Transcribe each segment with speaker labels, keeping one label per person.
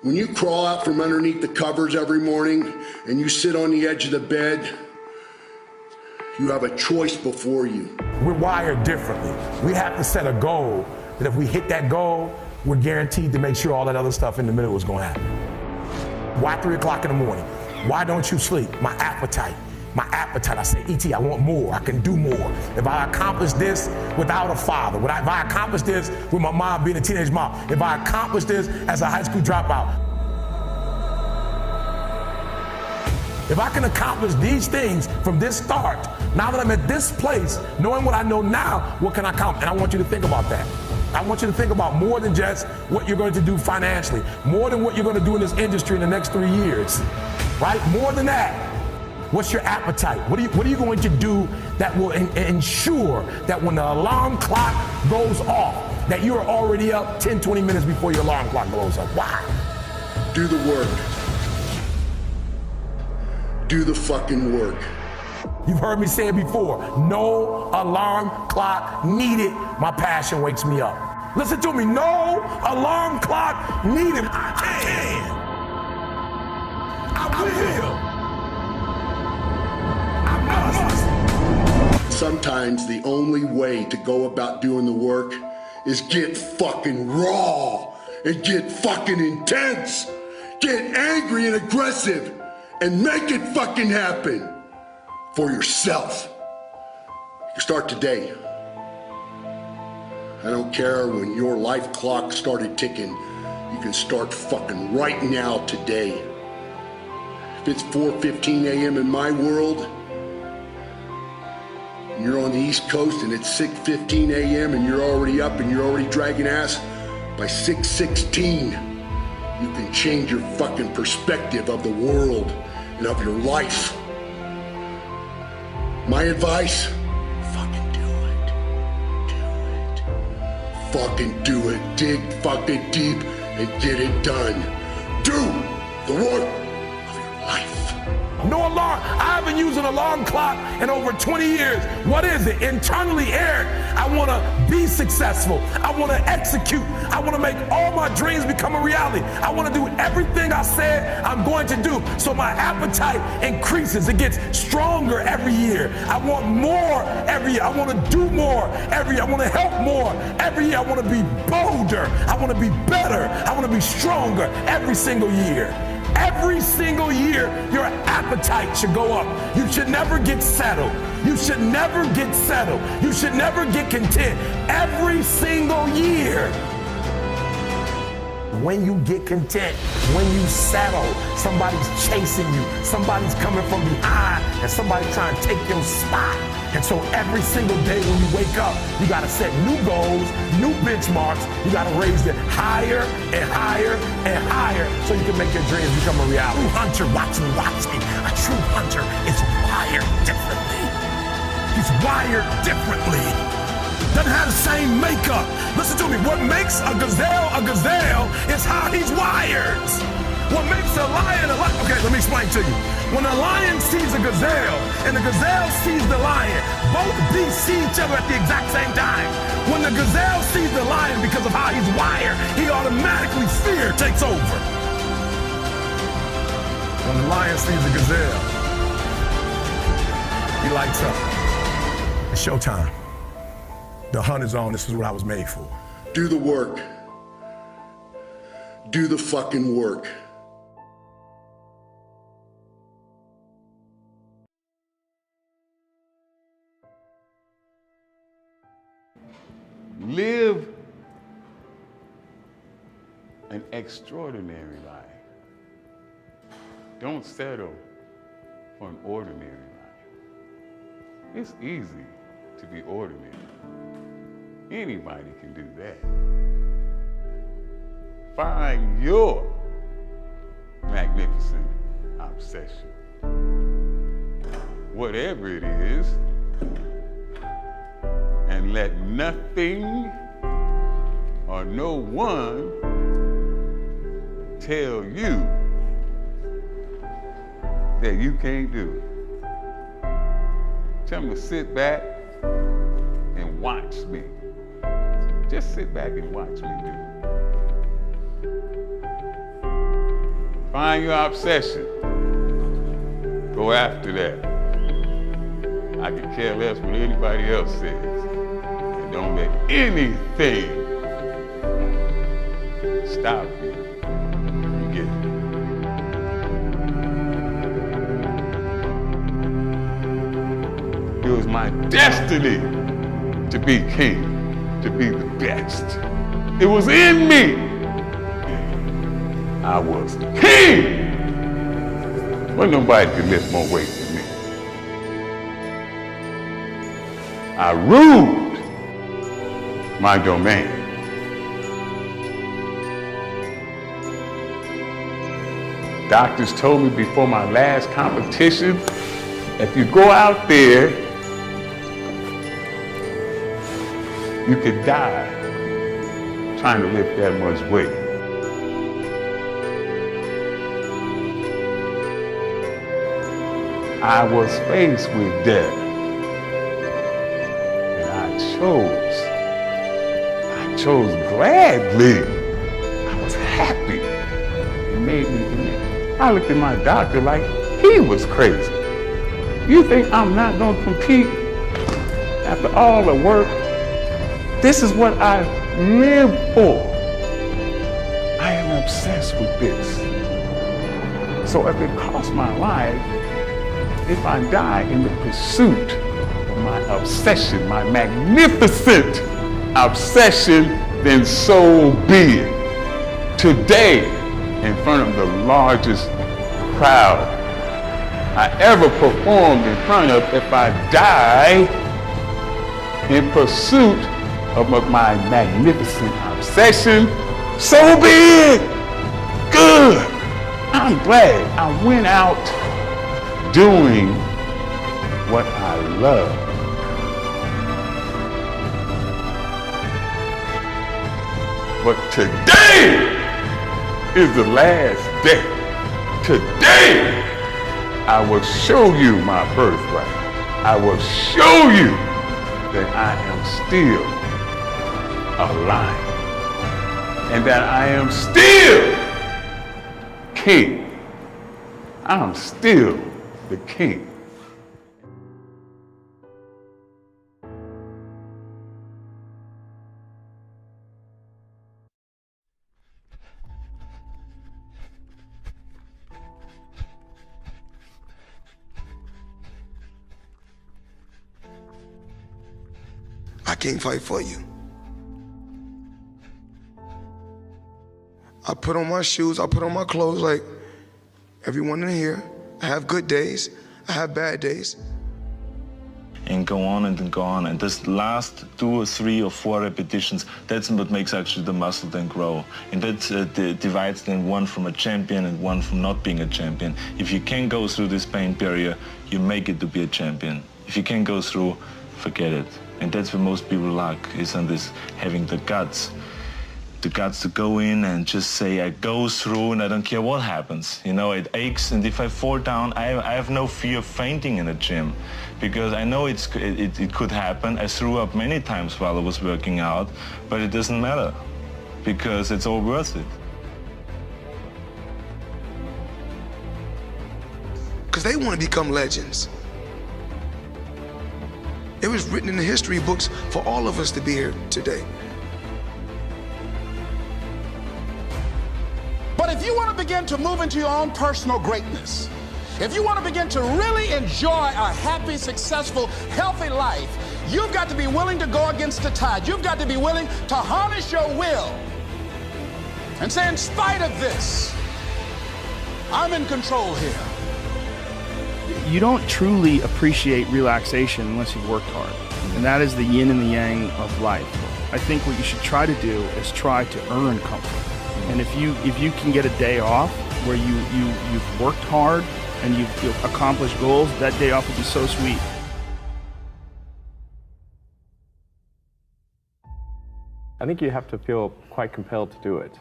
Speaker 1: When you crawl out from underneath the covers every morning and you sit on the edge of the bed, you have a choice before you.
Speaker 2: We're wired differently. We have to set a goal that if we hit that goal, we're guaranteed to make sure all that other stuff in the middle is gonna happen. Why 3 o'clock in the morning? Why don't you sleep? My appetite. My appetite. I say, E.T., I want more. I can do more. If I accomplish this without a father, if I accomplish this with my mom being a teenage mom, if I accomplish this as a high school dropout, if I can accomplish these things from this start, now that I'm at this place, knowing what I know now, what can I accomplish? And I want you to think about that. I want you to think about more than just what you're going to do financially, more than what you're going to do in this industry in the next 3 years, right? More than that. What's your appetite? What are you going to do that will ensure that when the alarm clock goes off, that you are already up 10, 20 minutes before your alarm clock goes up? Why?
Speaker 1: Do the work. Do the fucking work.
Speaker 2: You've heard me say it before. No alarm clock needed. My passion wakes me up. Listen to me. No alarm clock needed. I can. I will.
Speaker 1: Sometimes the only way to go about doing the work is get fucking raw and get fucking intense. Get angry and aggressive and make it fucking happen for yourself. You start today. I don't care when your life clock started ticking. You can start fucking right now today. If it's 4:15 a.m. in my world, and you're on the East Coast and it's 6:15 a.m. and you're already up and you're already dragging ass, by 6:16, you can change your fucking perspective of the world and of your life. My advice, fucking do it. Do it. Fucking do it. Dig fucking deep and get it done. Do the work of your life.
Speaker 2: No alarm. I haven't used an alarm clock in over 20 years. What is it? Internally, Eric, I want to be successful. I want to execute. I want to make all my dreams become a reality. I want to do everything I said I'm going to do. So my appetite increases. It gets stronger every year. I want more every year. I want to do more every year. I want to help more every year. I want to be bolder. I want to be better. I want to be stronger every single year. Every single year, your appetite should go up. You should never get settled. You should never get settled. You should never get content. Every single year. When you get content, when you settle, somebody's chasing you, somebody's coming from behind, and somebody's trying to take your spot. And so every single day when you wake up, you gotta set new goals, new benchmarks. You gotta raise it higher and higher and higher so you can make your dreams become a reality. A true hunter, watch me. A true hunter is wired differently. He's wired differently. Doesn't have the same makeup. Listen to me, what makes a gazelle is how he's wired. What makes a lion a lion? Okay, let me explain to you. When a lion sees a gazelle and the gazelle sees the lion, both beasts see each other at the exact same time. When the gazelle sees the lion because of how he's wired, he automatically, fear takes over. When the lion sees the gazelle, he lights up. It's showtime. The hunt is on. This is what I was made for.
Speaker 1: Do the work. Do the fucking work.
Speaker 3: Live an extraordinary life. Don't settle for an ordinary life. It's easy to be ordinary. Anybody can do that. Find your magnificent obsession. Whatever it is, and let nothing or no one tell you that you can't do it. Tell them to sit back and watch me. Just sit back and watch me do it. Find your obsession. Go after that. I could care less what anybody else says. And don't let anything stop you. You get it. It was my destiny to be king, to be the best. It was in me. I was king. But nobody could lift more weight than me. I ruled my domain. Doctors told me before my last competition, if you go out there, you could die trying to lift that much weight. I was faced with death, and I chose gladly. I was happy. It made me, I looked at my doctor like he was crazy. You think I'm not gonna compete after all the work? This is what I live for. I am obsessed with this. So if it costs my life, if I die in the pursuit of my obsession, my magnificent obsession, then so be it. Today, in front of the largest crowd I ever performed in front of, if I die in pursuit of my magnificent obsession, so be it. Good. I'm glad I went out doing what I love. But today is the last day. Today, I will show you my birthright. I will show you that I am still alive and that I am still king. I'm still the king.
Speaker 1: I can't fight for you. I put on my shoes, I put on my clothes like everyone in here. I have good days, I have bad days.
Speaker 4: And go on and then go on. And this last 2 or 3 or 4 repetitions, that's what makes actually the muscle then grow. And that divides then one from a champion and one from not being a champion. If you can go through this pain barrier, you make it to be a champion. If you can't go through, forget it. And that's where most people lack, is on this having the guts to go in and just say, I go through and I don't care what happens. You know, it aches, and if I fall down, I have no fear of fainting in the gym, because I know it could happen. I threw up many times while I was working out, but it doesn't matter, because it's all worth it.
Speaker 1: Because they want to become legends. It was written in the history books for all of us to be here today.
Speaker 5: But if you want to begin to move into your own personal greatness, if you want to begin to really enjoy a happy, successful, healthy life, you've got to be willing to go against the tide. You've got to be willing to harness your will and say, in spite of this, I'm in control here.
Speaker 6: You don't truly appreciate relaxation unless you've worked hard. And that is the yin and the yang of life. I think what you should try to do is try to earn comfort. And if you can get a day off where you've worked hard and you've accomplished goals, that day off will be so sweet.
Speaker 7: I think you have to feel quite compelled to do it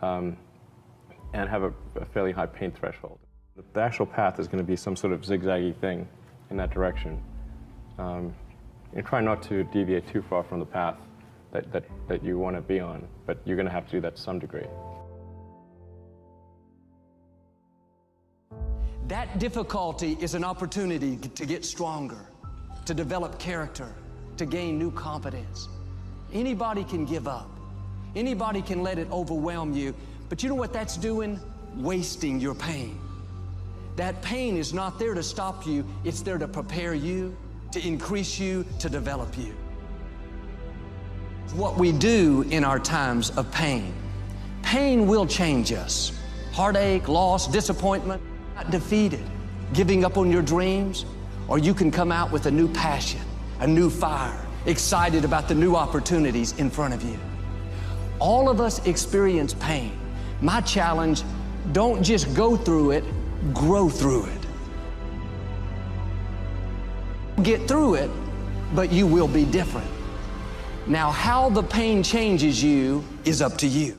Speaker 7: and have a fairly high pain threshold. The actual path is going to be some sort of zigzaggy thing in that direction. And try not to deviate too far from the path that you want to be on, but you're going to have to do that to some degree.
Speaker 8: That difficulty is an opportunity to get stronger, to develop character, to gain new confidence. Anybody can give up. Anybody can let it overwhelm you. But you know what that's doing? Wasting your pain. That pain is not there to stop you. It's there to prepare you, to increase you, to develop you. What we do in our times of pain. Pain will change us. Heartache, loss, disappointment, not defeated, giving up on your dreams, or you can come out with a new passion, a new fire, excited about the new opportunities in front of you. All of us experience pain. My challenge, don't just go through it, grow through it. Get through it, but you will be different. Now, how the pain changes you is up to you.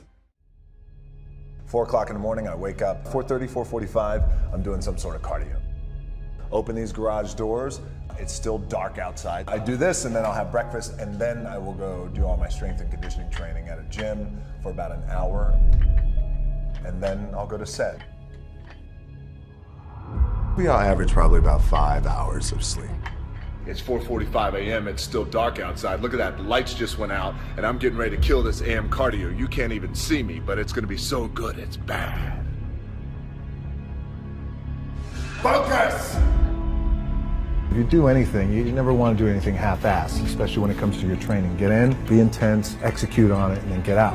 Speaker 9: 4 o'clock in the morning, I wake up. 4:30, 4:45, I'm doing some sort of cardio. Open these garage doors. It's still dark outside. I do this and then I'll have breakfast and then I will go do all my strength and conditioning training at a gym for about an hour. And then I'll go to set.
Speaker 1: We all average probably about 5 hours of sleep.
Speaker 10: It's 4:45 a.m. It's still dark outside. Look at that, the lights just went out and I'm getting ready to kill this AM cardio. You can't even see me, but it's gonna be so good, it's bad. Focus!
Speaker 9: If you do anything, you never want to do anything half-assed, especially when it comes to your training. Get in, be intense, execute on it, and then get out.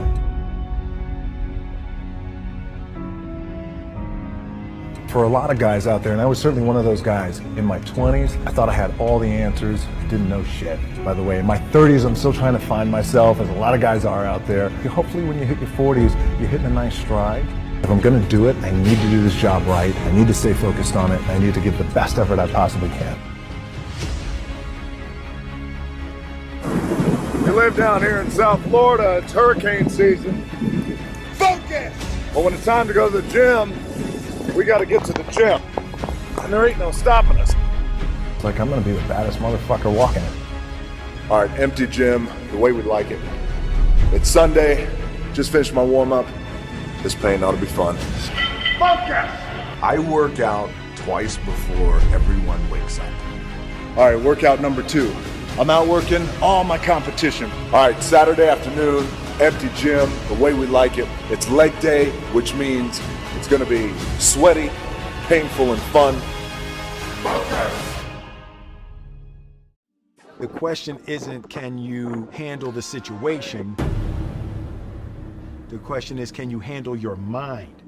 Speaker 9: For a lot of guys out there, and I was certainly one of those guys, in my 20s, I thought I had all the answers, didn't know shit. By the way, in my 30s, I'm still trying to find myself, as a lot of guys are out there. Hopefully when you hit your 40s, you're hitting a nice stride. If I'm gonna do it, I need to do this job right, I need to stay focused on it, and I need to give the best effort I possibly can.
Speaker 10: We live down here in South Florida, it's hurricane season. Focus! But when it's time to go to the gym, we gotta get to the gym. And there ain't no stopping us.
Speaker 9: It's like I'm gonna be the baddest motherfucker walking it.
Speaker 10: All right, empty gym, the way we like it. It's Sunday, just finished my warm-up. This pain ought to be fun. Focus!
Speaker 1: I work out twice before everyone wakes up.
Speaker 10: All right, workout number 2. I'm out working all my competition. All right, Saturday afternoon, empty gym, the way we like it. It's leg day, which means it's gonna be sweaty, painful, and fun.
Speaker 11: The question isn't, can you handle the situation? The question is, can you handle your mind?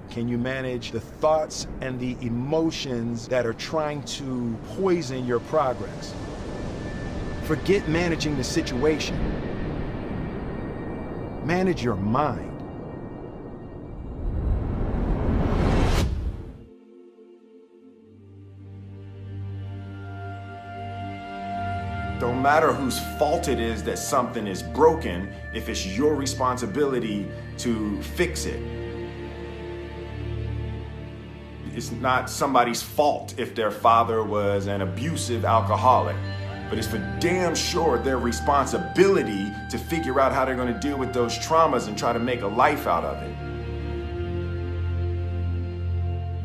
Speaker 11: Can you manage the thoughts and the emotions that are trying to poison your progress? Forget managing the situation. Manage your mind.
Speaker 12: Don't matter whose fault it is that something is broken, if it's your responsibility to fix it. It's not somebody's fault if their father was an abusive alcoholic, but it's for damn sure their responsibility to figure out how they're going to deal with those traumas and try to make a life out of it.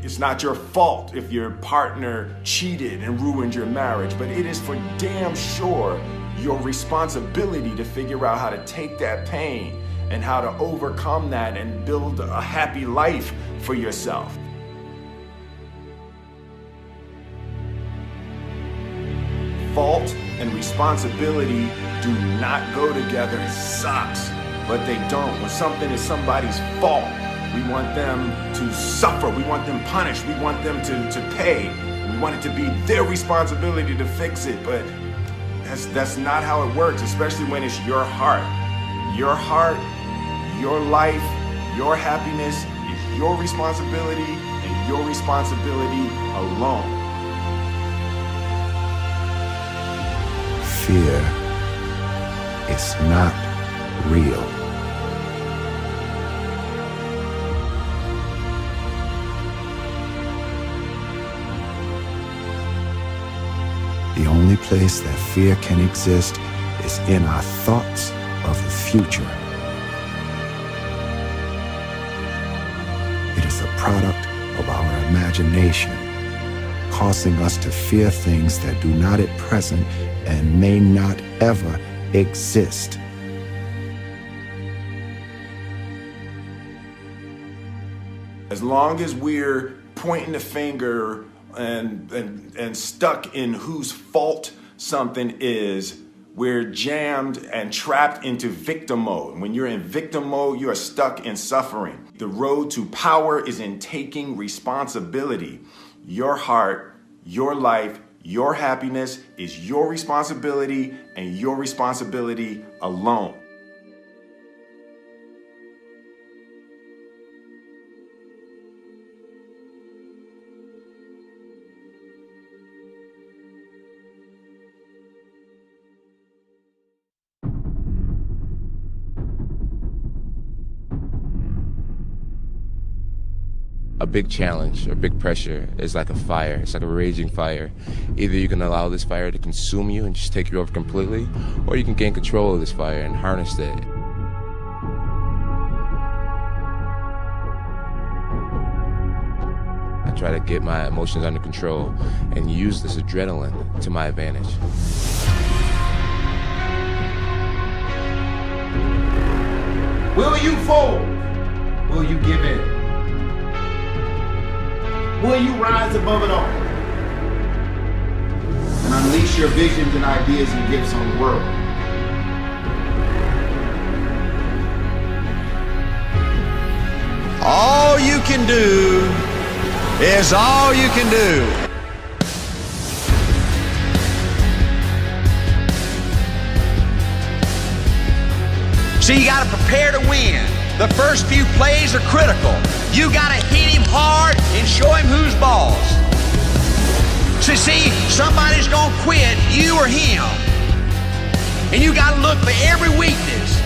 Speaker 12: It's not your fault if your partner cheated and ruined your marriage, but it is for damn sure your responsibility to figure out how to take that pain and how to overcome that and build a happy life for yourself. Fault and responsibility do not go together. It sucks, but they don't. When something is somebody's fault, we want them to suffer. We want them punished. We want them to pay. We want it to be their responsibility to fix it, but that's not how it works, especially when it's your heart. Your heart, your life, your happiness is your responsibility and your responsibility alone.
Speaker 13: Fear is not real. The only place that fear can exist is in our thoughts of the future. product of our imagination, causing us to fear things that do not at present and may not ever exist.
Speaker 12: As long as we're pointing the finger and stuck in whose fault something is, we're jammed and trapped into victim mode. When you're in victim mode, you are stuck in suffering. The road to power is in taking responsibility. Your heart, your life, your happiness is your responsibility and your responsibility alone.
Speaker 14: A big challenge or big pressure is like a fire. It's like a raging fire. Either you can allow this fire to consume you and just take you over completely, or you can gain control of this fire and harness it. I try to get my emotions under control and use this adrenaline to my advantage.
Speaker 15: Will you fold? Will you give in? Will you rise above it all and unleash your visions and ideas and gifts on the world?
Speaker 16: All you can do is all you can do. So you gotta prepare to win. The first few plays are critical. You gotta hit him hard and show him who's boss. So see, somebody's gonna quit, you or him. And you gotta look for every weakness.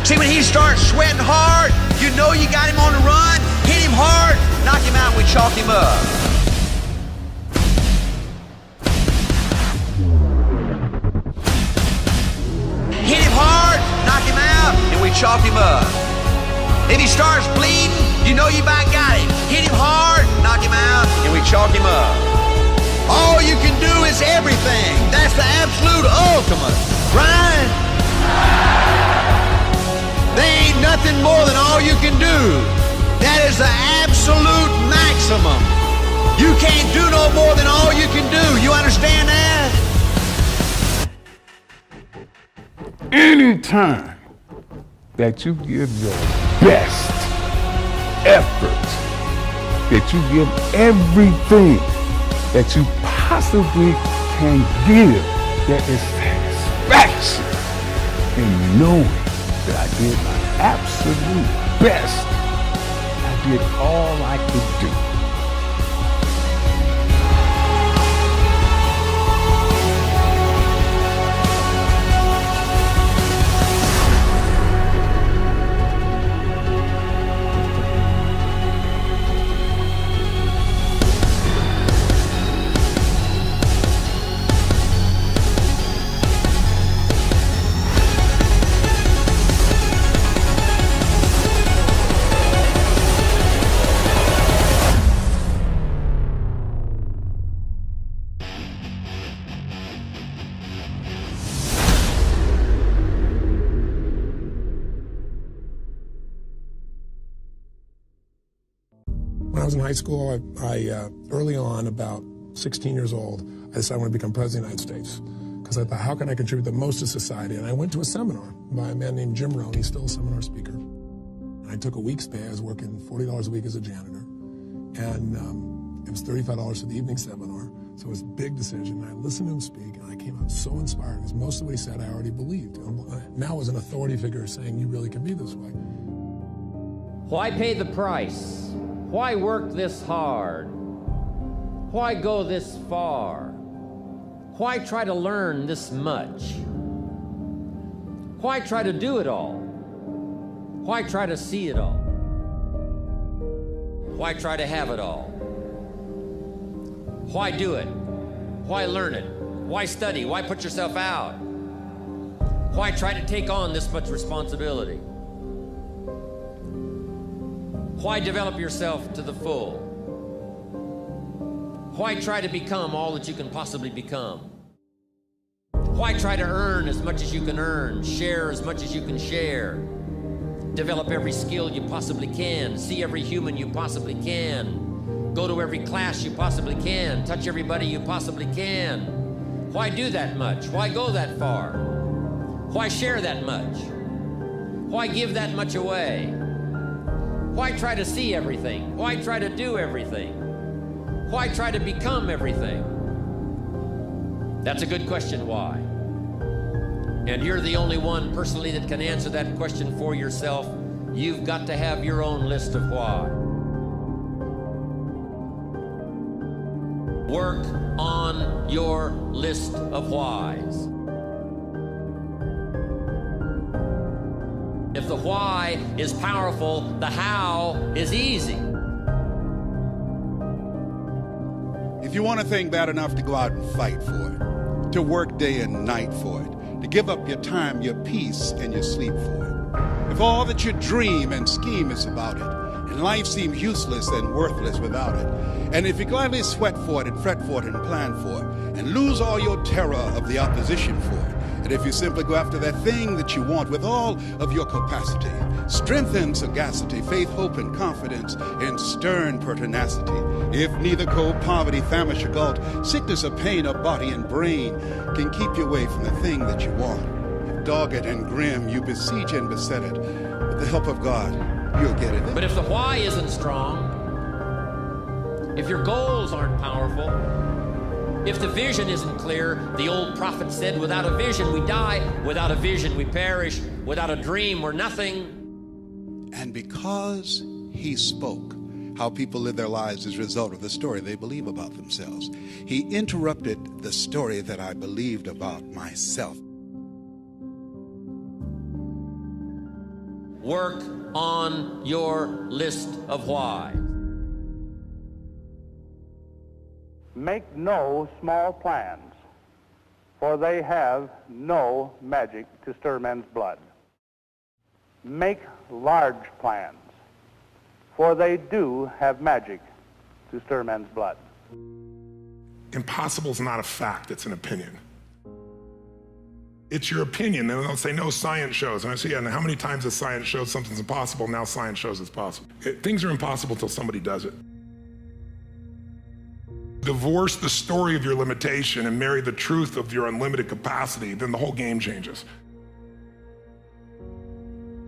Speaker 16: See, when he starts sweating hard, you know you got him on the run, hit him hard, knock him out, we chalk him up. Hit him hard, knock him out, and we chalk him up. If he starts bleeding, you know you about got him. Hit him hard, knock him out, and we chalk him up. All you can do is everything. That's the absolute ultimate, right? There ain't nothing more than all you can do. That is the absolute maximum. You can't do no more than all you can do. You understand that?
Speaker 3: Anytime that you give your best effort, that you give everything that you possibly can give, there is satisfaction in knowing that I did my absolute best. I did all I could do.
Speaker 17: When I was in high school, I early on, about 16 years old, I decided I want to become president of the United States. Because I thought, how can I contribute the most to society? And I went to a seminar by a man named Jim Rohn. He's still a seminar speaker. And I took a week's pay. I was working $40 a week as a janitor. And it was $35 for the evening seminar. So it was a big decision. And I listened to him speak, and I came out so inspired. Because most of what he said, I already believed. Now as an authority figure saying, you really can be this way.
Speaker 18: Why pay the price? Why work this hard? Why go this far? Why try to learn this much? Why try to do it all? Why try to see it all? Why try to have it all? Why do it? Why learn it? Why study? Why put yourself out? Why try to take on this much responsibility? Why develop yourself to the full? Why try to become all that you can possibly become? Why try to earn as much as you can earn, share as much as you can share, develop every skill you possibly can, see every human you possibly can, go to every class you possibly can, touch everybody you possibly can? Why do that much? Why go that far? Why share that much? Why give that much away? Why try to see everything? Why try to do everything? Why try to become everything? That's a good question, why? And you're the only one personally that can answer that question for yourself. You've got to have your own list of why. Work on your list of whys. If the why is powerful, the how is easy.
Speaker 5: If you want a thing bad enough to go out and fight for it, to work day and night for it, to give up your time, your peace, and your sleep for it. If all that you dream and scheme is about it, and life seems useless and worthless without it, and if you gladly sweat for it and fret for it and plan for it, and lose all your terror of the opposition for it, and if you simply go after that thing that you want with all of your capacity, strength and sagacity, faith, hope, and confidence, and stern pertinacity, if neither cold poverty, famish, or gulf, sickness or pain of body and brain can keep you away from the thing that you want, dogged and grim, you besiege and beset it. With the help of God, you'll get it.
Speaker 18: But if the why isn't strong, if your goals aren't powerful, if the vision isn't clear, the old prophet said, without a vision we die, without a vision we perish, without a dream we're nothing.
Speaker 5: And because he spoke, how people live their lives as a result of the story they believe about themselves, he interrupted the story that I believed about myself.
Speaker 18: Work on your list of whys.
Speaker 19: Make no small plans, for they have no magic to stir men's blood. Make large plans, for they do have magic to stir men's blood.
Speaker 2: Impossible is not a fact, it's an opinion. It's your opinion. Then they'll say, no, science shows. And I say, yeah, and how many times has science showed something's impossible? Now science shows it's possible. Things are impossible till somebody does it. Divorce the story of your limitation and marry the truth of your unlimited capacity, then the whole game changes.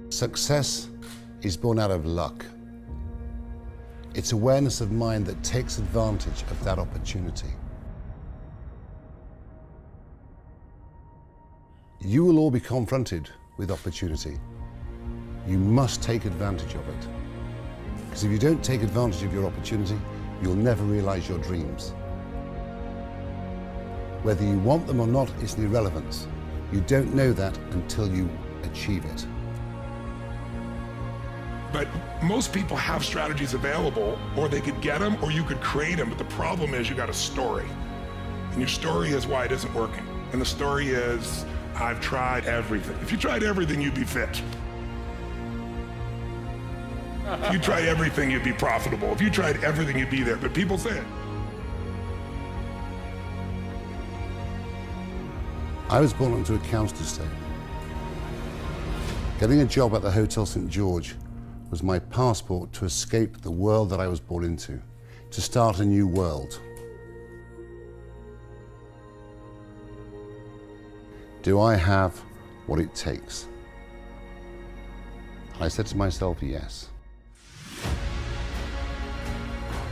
Speaker 20: Success is born out of luck. It's awareness of mind that takes advantage of that opportunity. You will all be confronted with opportunity. You must take advantage of it. Because if you don't take advantage of your opportunity, you'll never realize your dreams. Whether you want them or not is an irrelevance. You don't know that until you achieve it.
Speaker 2: But most people have strategies available, or they could get them, or you could create them. But the problem is you got a story. And your story is why it isn't working. And the story is, I've tried everything. If you tried everything, you'd be fit. If you tried everything, you'd be profitable. If you tried everything, you'd be there. But people say it.
Speaker 20: I was born onto a council estate. Getting a job at the Hotel St. George was my passport to escape the world that I was born into, to start a new world. Do I have what it takes? I said to myself, yes.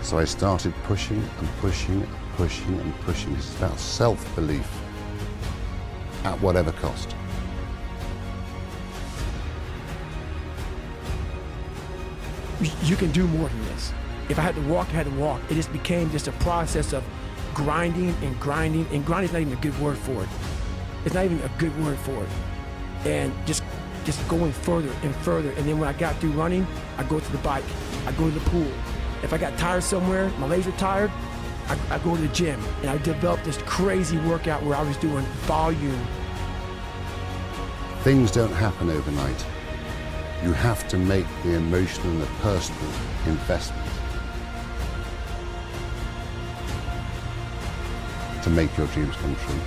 Speaker 20: So I started pushing and pushing and pushing and pushing. It's about self-belief at whatever cost.
Speaker 21: You can do more than this. If I had to walk, I had to walk. It just became just a process of grinding and grinding, and grinding is not even a good word for it. It's not even a good word for it. And just going further and further. And then when I got through running, I go to the bike, I go to the pool. If I got tired somewhere, my legs were tired, I go to the gym. And I developed this crazy workout where I was doing volume.
Speaker 20: Things don't happen overnight. You have to make the emotional and the personal investment to make your dreams come true.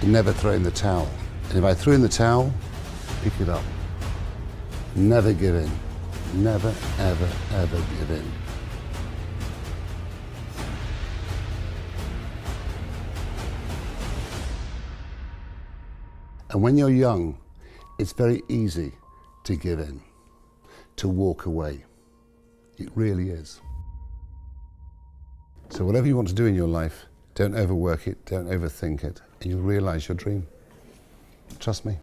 Speaker 20: Never throw in the towel. And if I threw in the towel, pick it up. Never give in. Never, ever, ever give in. And when you're young, it's very easy to give in, to walk away. It really is. So whatever you want to do in your life, don't overwork it, don't overthink it, and you'll realize your dream. Trust me.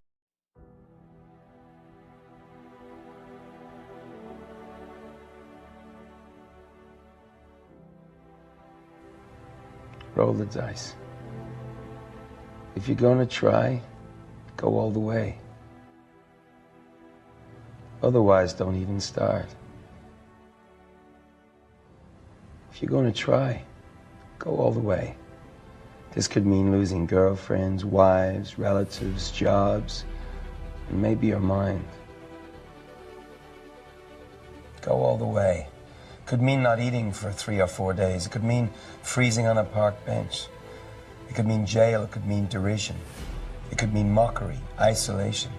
Speaker 4: Roll the dice. If you're gonna try, go all the way. Otherwise, don't even start. If you're gonna try, go all the way. This could mean losing girlfriends, wives, relatives, jobs, and maybe your mind. Go all the way. Could mean not eating for 3 or 4 days. It could mean freezing on a park bench. It could mean jail. It could mean derision. It could mean mockery, isolation.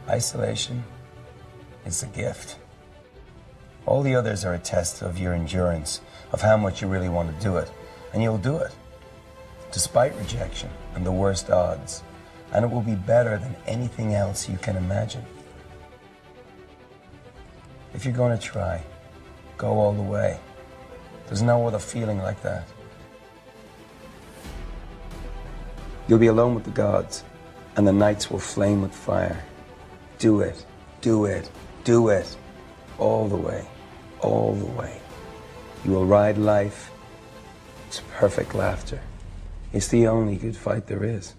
Speaker 4: Isolation is a gift. All the others are a test of your endurance, of how much you really want to do it. And you'll do it, despite rejection and the worst odds. And it will be better than anything else you can imagine. If you're going to try, go all the way. There's no other feeling like that. You'll be alone with the gods, and the nights will flame with fire. Do it, do it, do it, all the way, all the way. You will ride life. It's perfect laughter. It's the only good fight there is.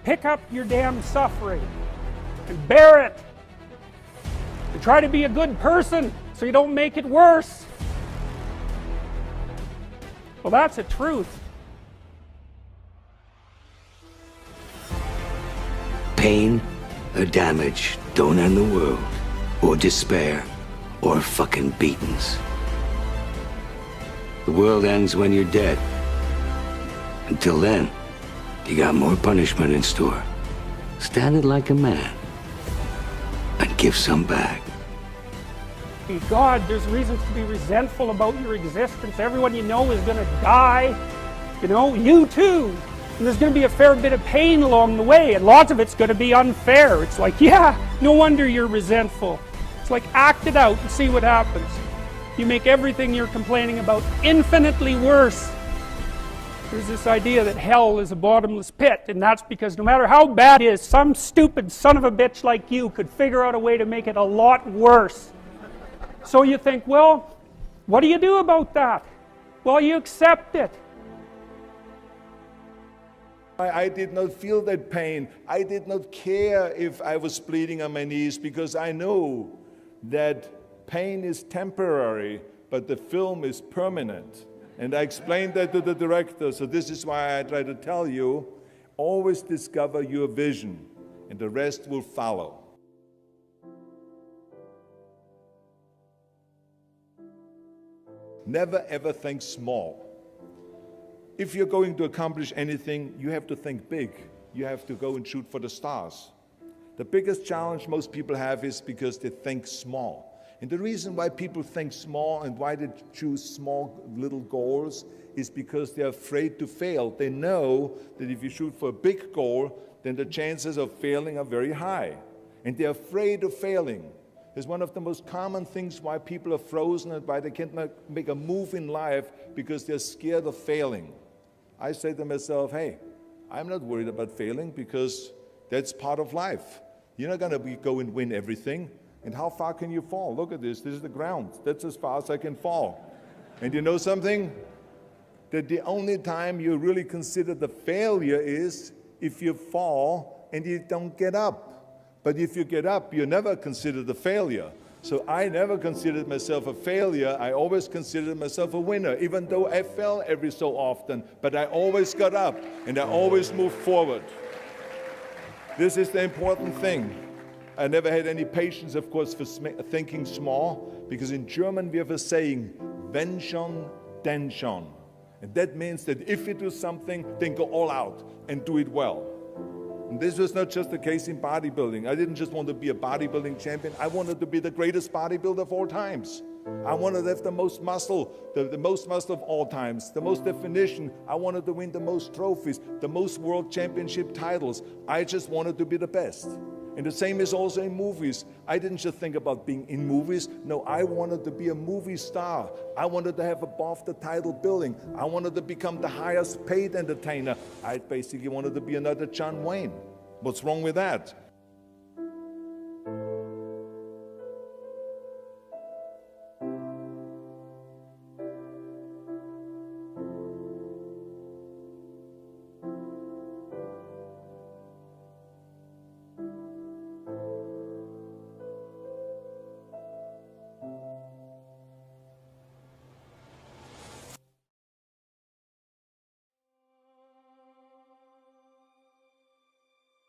Speaker 22: Pick up your damn suffering and bear it. And try to be a good person so you don't make it worse. Well, that's a truth.
Speaker 23: Pain or damage don't end the world, or despair, or fucking beatings. The world ends when you're dead. Until then, you got more punishment in store. Stand it like a man and give some back.
Speaker 22: God, there's reasons to be resentful about your existence. Everyone you know is going to die. You know, you too. And there's going to be a fair bit of pain along the way, and lots of it's going to be unfair. It's like, yeah, no wonder you're resentful. It's like, act it out and see what happens. You make everything you're complaining about infinitely worse. There's this idea that hell is a bottomless pit, and that's because no matter how bad it is, some stupid son of a bitch like you could figure out a way to make it a lot worse. So you think, well, what do you do about that? Well, you accept it.
Speaker 11: I did not feel that pain. I did not care if I was bleeding on my knees, because I know that pain is temporary, but the film is permanent. And I explained that to the director, so this is why I try to tell you, always discover your vision, and the rest will follow. Never ever think small. If you're going to accomplish anything, you have to think big. You have to go and shoot for the stars. The biggest challenge most people have is because they think small. And the reason why people think small and why they choose small little goals is because they're afraid to fail. They know that if you shoot for a big goal, then the chances of failing are very high. And they're afraid of failing. It's one of the most common things why people are frozen and why they can't make a move in life, because they're scared of failing. I say to myself, hey, I'm not worried about failing, because that's part of life. You're not going to go and win everything. And how far can you fall? Look at this. This is the ground. That's as far as I can fall. And you know something? That the only time you really consider the failure is if you fall and you don't get up. But if you get up, you never consider the failure. So I never considered myself a failure. I always considered myself a winner, even though I fell every so often. But I always got up and I always moved forward. This is the important thing. I never had any patience, of course, for thinking small, because in German we have a saying, wenn schon, denn schon. And that means that if you do something, then go all out and do it well. And this was not just the case in bodybuilding. I didn't just want to be a bodybuilding champion. I wanted to be the greatest bodybuilder of all times. I wanted to have the most muscle, the most muscle of all times, the most definition. I wanted to win the most trophies, the most world championship titles. I just wanted to be the best. And the same is also in movies. I didn't just think about being in movies. No, I wanted to be a movie star. I wanted to have above the title billing. I wanted to become the highest paid entertainer. I basically wanted to be another John Wayne. What's wrong with that?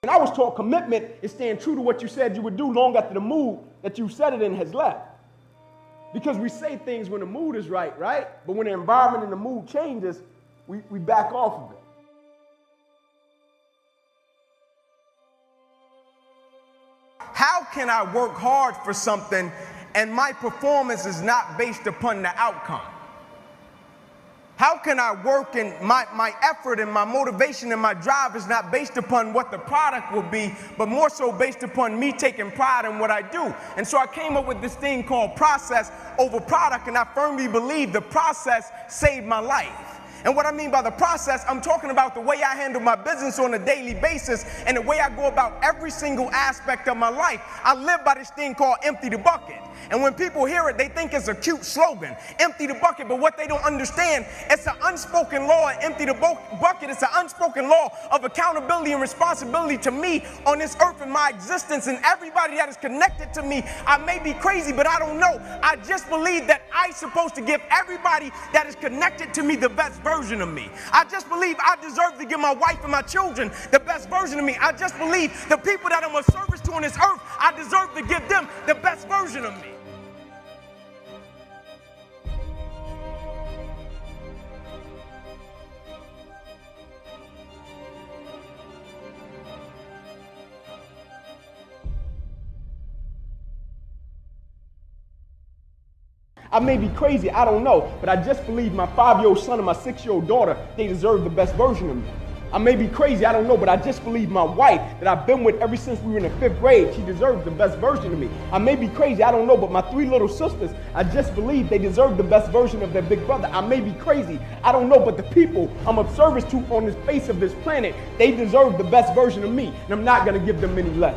Speaker 6: And I was taught commitment is staying true to what you said you would do long after the mood that you said it in has left. Because we say things when the mood is right? But when the environment and the mood changes, we back off of it.
Speaker 7: How can I work hard for something and my performance is not based upon the outcome? How can I work and my effort and my motivation and my drive is not based upon what the product will be, but more so based upon me taking pride in what I do? And so I came up with this thing called process over product, and I firmly believe the process saved my life. And what I mean by the process, I'm talking about the way I handle my business on a daily basis and the way I go about every single aspect of my life. I live by this thing called empty the bucket. And when people hear it, they think it's a cute slogan, empty the bucket. But what they don't understand, it's an unspoken law. Empty the bucket, it's an unspoken law of accountability and responsibility to me on this earth and my existence and everybody that is connected to me. I may be crazy, but I don't know. I just believe that I'm supposed to give everybody that is connected to me the best version of me. I just believe I deserve to give my wife and my children the best version of me. I just believe the people that I'm a service to on this earth, I deserve to give them the best version of me.
Speaker 6: I may be crazy, I don't know, but I just believe my 5-year-old son and my 6-year-old daughter, they deserve the best version of me. I may be crazy, I don't know, but I just believe my wife that I've been with ever since we were in the 5th grade, she deserves the best version of me. I may be crazy, I don't know, but my 3 little sisters, I just believe they deserve the best version of their big brother. I may be crazy, I don't know, but the people I'm of service to on the face of this planet, they deserve the best version of me, and I'm not gonna give them any less.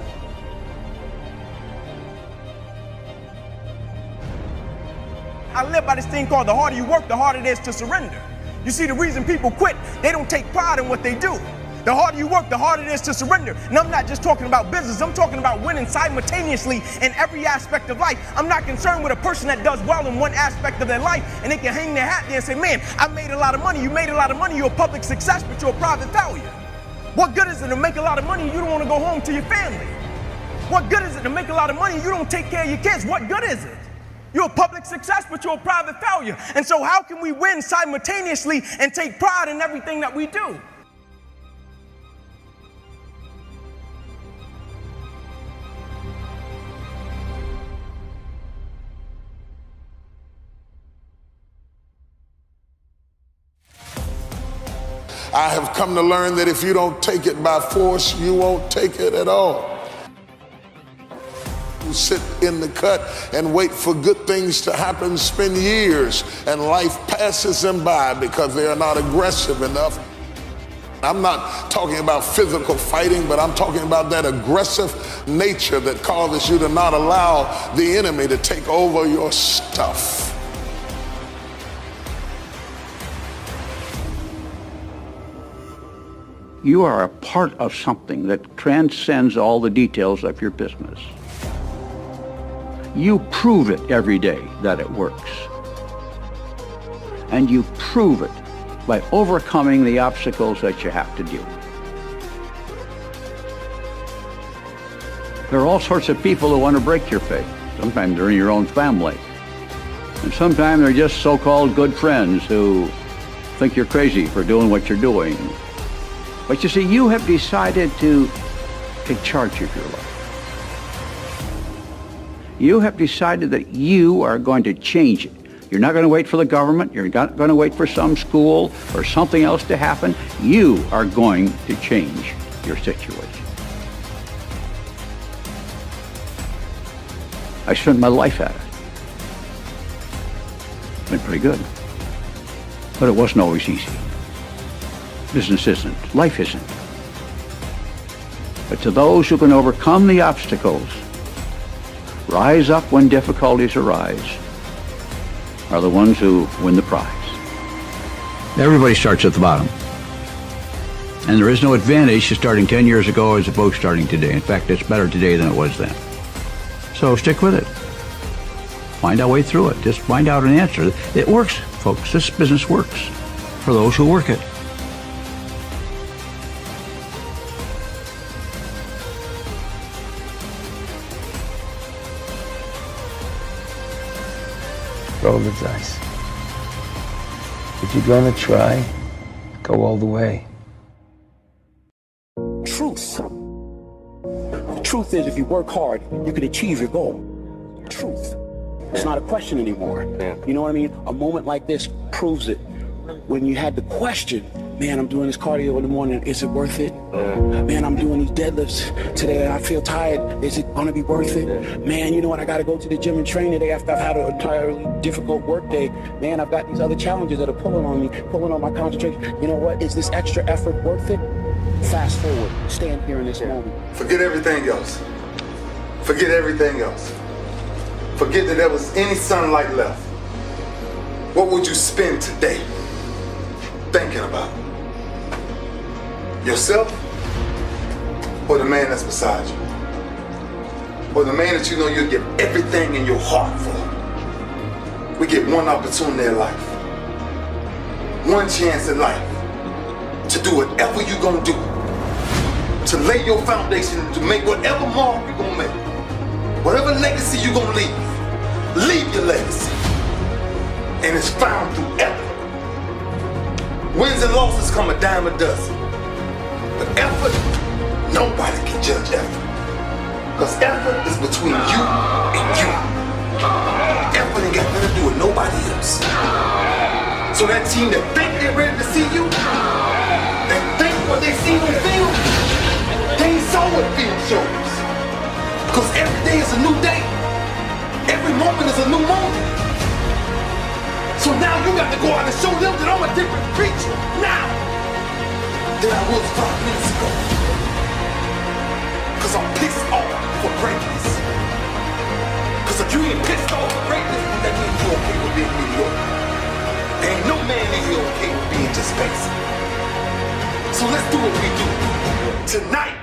Speaker 7: I live by this thing called the harder you work, the harder it is to surrender. You see, the reason people quit, they don't take pride in what they do. The harder you work, the harder it is to surrender. And I'm not just talking about business, I'm talking about winning simultaneously in every aspect of life. I'm not concerned with a person that does well in one aspect of their life and they can hang their hat there and say, man, I made a lot of money. You made a lot of money, you're a public success, but you're a private failure. What good is it to make a lot of money and you don't want to go home to your family? What good is it to make a lot of money and you don't take care of your kids? What good is it? You're a public success, but you're a private failure. And so how can we win simultaneously and take pride in everything that we do?
Speaker 1: I have come to learn that if you don't take it by force, you won't take it at all. Sit in the cut and wait for good things to happen, spend years, and life passes them by because they are not aggressive enough. I'm not talking about physical fighting, but I'm talking about that aggressive nature that causes you to not allow the enemy to take over your stuff.
Speaker 8: You are a part of something that transcends all the details of your business. You prove it every day that it works. And you prove it by overcoming the obstacles that you have to deal with. There are all sorts of people who want to break your faith. Sometimes they're in your own family. And sometimes they're just so-called good friends who think you're crazy for doing what you're doing. But you see, you have decided to take charge of your life. You have decided that you are going to change it. You're not going to wait for the government. You're not going to wait for some school or something else to happen. You are going to change your situation. I spent my life at it. It's been pretty good. But it wasn't always easy. Business isn't. Life isn't. But to those who can overcome the obstacles, rise up when difficulties arise, are the ones who win the prize. Everybody starts at the bottom. And there is no advantage to starting 10 years ago as opposed to starting today. In fact, it's better today than it was then. So stick with it. Find our way through it. Just find out an answer. It works, folks. This business works for those who work it.
Speaker 4: Roll the dice. If you're gonna try, go all the way.
Speaker 21: Truth. The truth is, if you work hard, you can achieve your goal. Truth. It's not a question anymore. Yeah. You know what I mean? A moment like this proves it. When you had the question, man, I'm doing this cardio in the morning, is it worth it? Man, I'm doing these deadlifts today, I feel tired, is it gonna be worth it? Man, you know what, I gotta go to the gym and train today after I've had an entirely difficult work day. Man, I've got these other challenges that are pulling on me, pulling on my concentration. You know what, is this extra effort worth it? Fast forward, stand here in this moment.
Speaker 1: Forget everything else. Forget everything else. Forget that there was any sunlight left. What would you spend today thinking about? Yourself or the man that's beside you? Or the man that you know you'll give everything in your heart for? We get one opportunity in life, one chance in life to do whatever you're gonna do, to lay your foundation, to make whatever mark you're gonna make, whatever legacy you're gonna leave your legacy. And it's found through effort. Wins and losses come a dime a dozen. But effort, nobody can judge effort. Because effort is between you and you. Effort ain't got nothing to do with nobody else. So that team that think they're ready to see you, they think what they see on film, they ain't saw what film shows. Because every day is a new day. Every moment is a new moment. So now you got to go out and show them that I'm a different creature now than I was 5 minutes ago. Cause I'm pissed off for greatness. Cause if you ain't pissed off for greatness, that means you're okay with being mediocre. There ain't no man in here okay with being just basic. So let's do what we do tonight.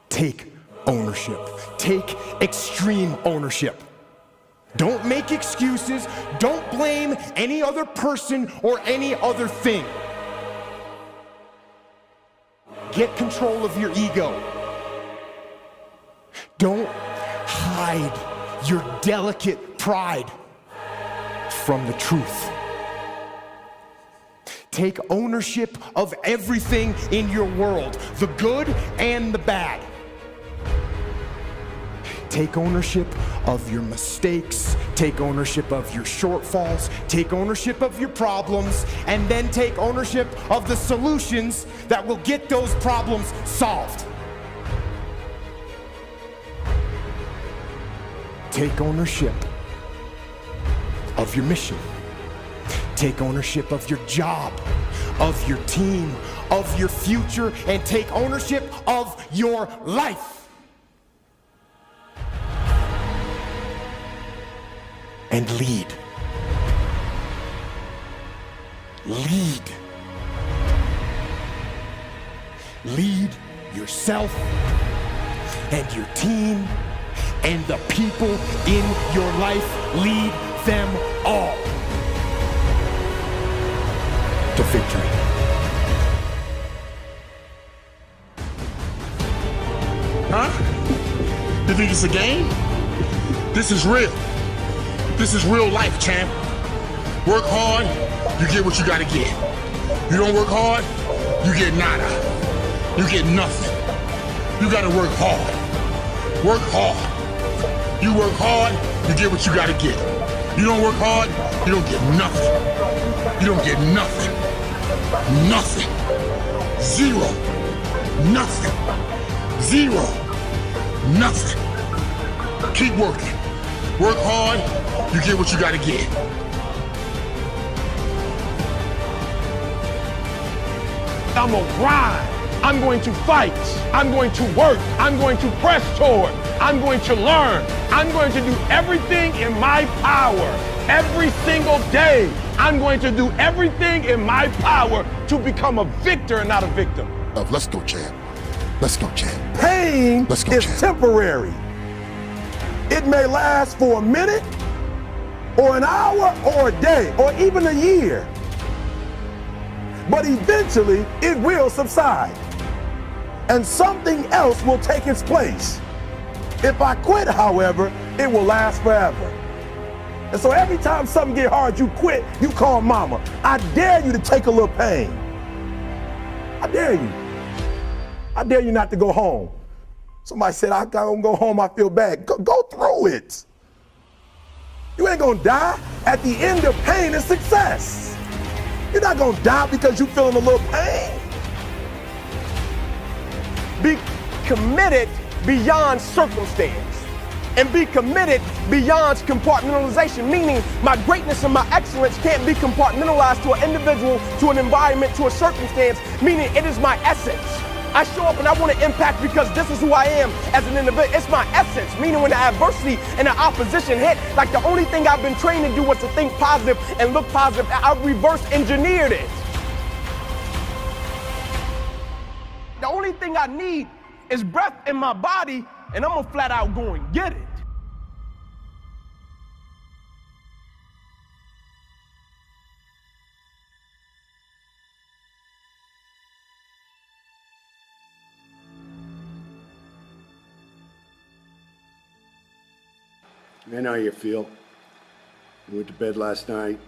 Speaker 7: Take ownership. Take extreme ownership. Don't make excuses. Don't blame any other person or any other thing. Get control of your ego. Don't hide your delicate pride from the truth. Take ownership of everything in your world, the good and the bad. Take ownership of your mistakes, take ownership of your shortfalls, take ownership of your problems, and then take ownership of the solutions that will get those problems solved. Take ownership of your mission. Take ownership of your job, of your team, of your future, and take ownership of your life. And lead.
Speaker 2: lead. Lead yourself and your team and the people in your life. Lead them all to victory.
Speaker 9: Huh? You think it's a game? This is real. This is real life, champ. Work hard, you get what you gotta get. You don't work hard, you get nada. You get nothing. You gotta work hard. Work hard. You work hard, you get what you gotta get. You don't work hard, you don't get nothing. You don't get nothing. Nothing. Zero. Nothing. Zero. Nothing. Keep working. Work hard, you get what you gotta get.
Speaker 2: I'm gonna grind. I'm going to fight. I'm going to work. I'm going to press toward. I'm going to learn. I'm going to do everything in my power every single day. I'm going to do everything in my power to become a victor and not a victim.
Speaker 9: Let's go, champ. Let's go, champ.
Speaker 2: Pain
Speaker 9: Let's go,
Speaker 2: is
Speaker 9: champ.
Speaker 2: temporary. It may last for a minute or an hour or a day or even a year. But eventually it will subside and something else will take its place. If I quit, however, it will last forever. And so every time something get hard, you quit, you call mama. I dare you to take a little pain. I dare you. I dare you not to go home. Somebody said, I gotta go home, I feel bad. Go through it. You ain't gonna die. At the end of pain is success. You're not gonna die because you're feeling a little pain.
Speaker 7: Be committed beyond circumstance. And be committed beyond compartmentalization, meaning my greatness and my excellence can't be compartmentalized to an individual, to an environment, to a circumstance, meaning it is my essence. I show up and I want to impact because this is who I am as an individual. It's my essence, meaning when the adversity and the opposition hit, like the only thing I've been trained to do was to think positive and look positive. I reverse engineered it. The only thing I need is breath in my body, and I'm gonna flat out go and get it.
Speaker 1: I know how you feel. You went to bed last night,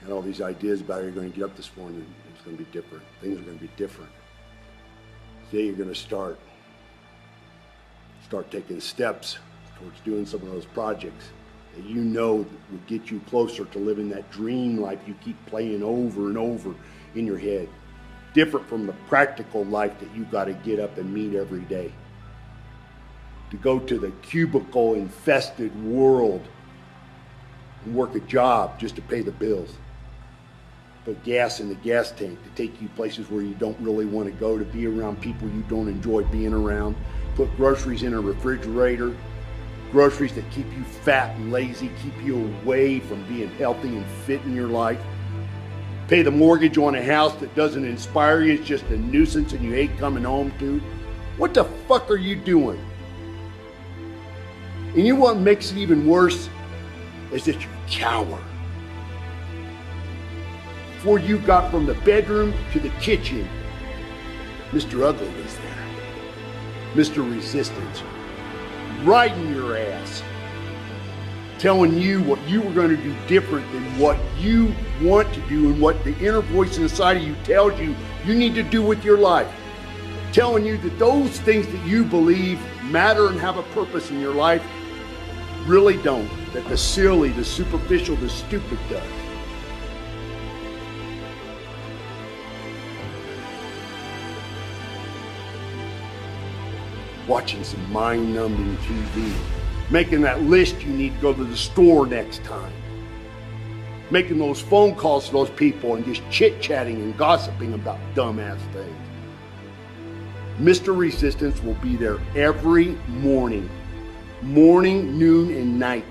Speaker 1: had all these ideas about how you're going to get up this morning. It's going to be different. Things are going to be different. Today you're going to start taking steps towards doing some of those projects that you know will get you closer to living that dream life you keep playing over and over in your head. Different from the practical life that you got to get up and meet every day. To go to the cubicle-infested world and work a job just to pay the bills. Put gas in the gas tank to take you places where you don't really want to go, to be around people you don't enjoy being around. Put groceries in a refrigerator, groceries that keep you fat and lazy, keep you away from being healthy and fit in your life. Pay the mortgage on a house that doesn't inspire you, it's just a nuisance and you hate coming home to. What the fuck are you doing? And you know what makes it even worse is that you cower. Before you got from the bedroom to the kitchen, Mr. Ugly was there. Mr. Resistance, riding your ass, telling you what you were going to do different than what you want to do and what the inner voice inside of you tells you you need to do with your life. Telling you that those things that you believe matter and have a purpose in your life really don't. That the silly, the superficial, the stupid does. Watching some mind-numbing TV. Making that list you need to go to the store next time. Making those phone calls to those people and just chit-chatting and gossiping about dumbass things. Mr. Resistance will be there every morning. Morning, noon, and night.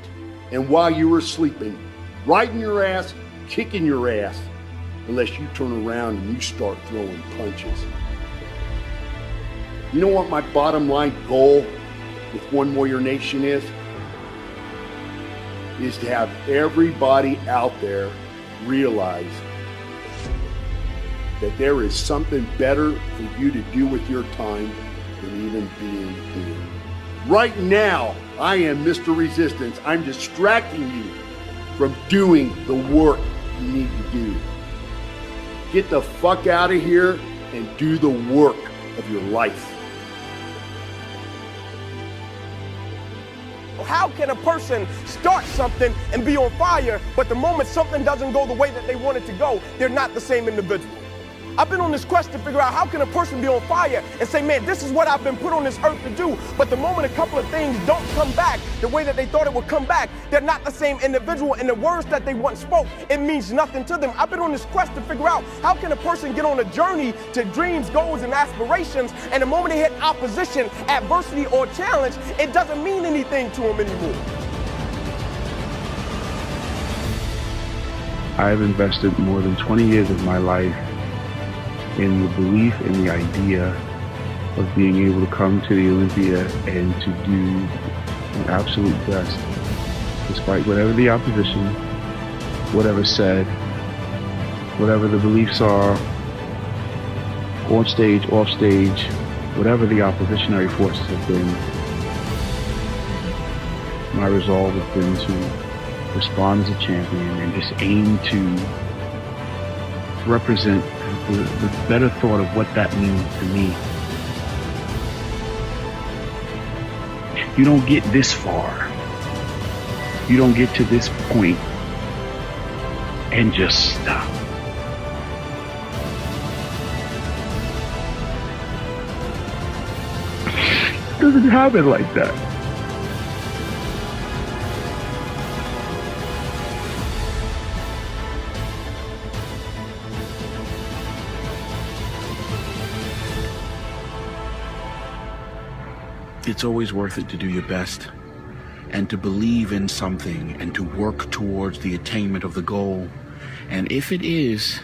Speaker 1: And while you were sleeping, riding your ass, kicking your ass, unless you turn around and you start throwing punches. You know what my bottom line goal with One Warrior Nation is? Is to have everybody out there realize that there is something better for you to do with your time than even being here. Right now, I am Mr. Resistance. I'm distracting you from doing the work you need to do. Get the fuck out of here and do the work of your life.
Speaker 7: How can a person start something and be on fire, but the moment something doesn't go the way that they want it to go, they're not the same individual? I've been on this quest to figure out how can a person be on fire and say, man, this is what I've been put on this earth to do, but the moment a couple of things don't come back the way that they thought it would come back, they're not the same individual, and the words that they once spoke, it means nothing to them. I've been on this quest to figure out how can a person get on a journey to dreams, goals, and aspirations, and the moment they hit opposition, adversity, or challenge, it doesn't mean anything to them anymore.
Speaker 10: I've invested more than 20 years of my life in the belief in the idea of being able to come to the Olympia and to do the absolute best, despite whatever the opposition, whatever said, whatever the beliefs are, on stage, off stage, whatever the oppositionary forces have been. My resolve has been to respond as a champion and just aim to represent the better thought of what that means to me. You don't get this far. You don't get to this point and just stop. It doesn't happen like that. It's always worth it to do your best and to believe in something and to work towards the attainment of the goal. And if it is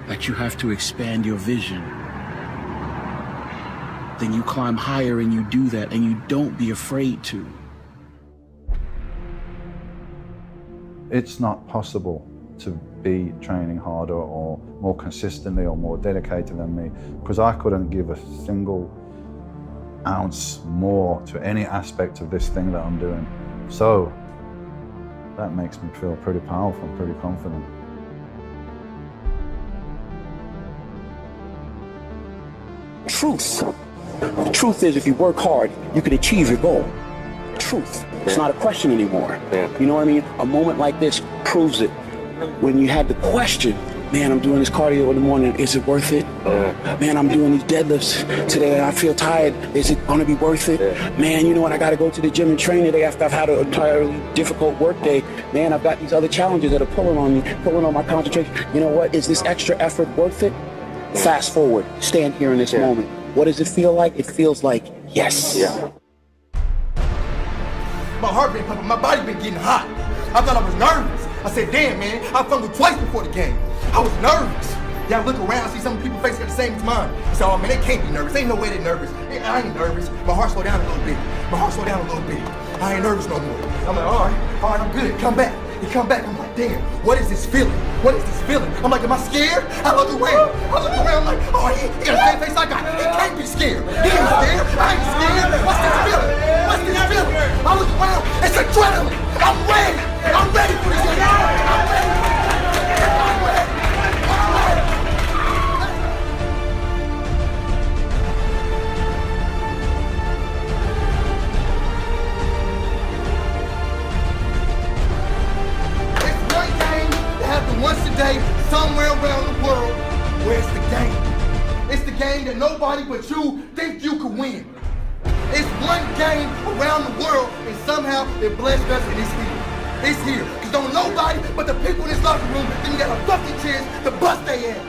Speaker 10: that you have to expand your vision, then you climb higher and you do that, and you don't be afraid to.
Speaker 11: It's not possible to be training harder or more consistently or more dedicated than me, because I couldn't give a single ounce more to any aspect of this thing that I'm doing. So that makes me feel pretty powerful, pretty confident.
Speaker 21: Truth. The truth is, if you work hard, you can achieve your goal. Truth. It's not a question anymore. You know what I mean? A moment like this proves it. When you had the question, man, I'm doing this cardio in the morning, is it worth it? Man, I'm doing these deadlifts today and I feel tired, is it gonna be worth it? Man, you know what, I gotta go to the gym and train today after I've had an entirely difficult work day. Man, I've got these other challenges that are pulling on me, pulling on my concentration. You know what, is this extra effort worth it? Fast forward, stand here in this moment. What does it feel like? It feels like yes.
Speaker 15: My heart been pumping, my body been getting hot. I thought I was nervous. I said, damn, man, I fumbled twice before the game. I was nervous. Yeah, I look around, see some people's faces got the same as mine. I said, oh man, they can't be nervous. Ain't no way they're nervous. I ain't nervous. My heart slowed down a little bit. I ain't nervous no more. I'm like, all right, I'm good. Come back. He come back, I'm like, damn, what is this feeling? I'm like, am I scared? I look around, I'm like, oh, he got the same face I got. He can't be scared. He ain't scared. I ain't scared. What's this feeling? I look around, it's adrenaline. I'm ready for this. I'm ready. Once a day, somewhere around the world, where it's the game. It's the game that nobody but you think you could win. It's one game around the world, and somehow it blessed us and it's here. It's here. Because don't nobody but the people in this locker room think got a fucking chance to bust their ass.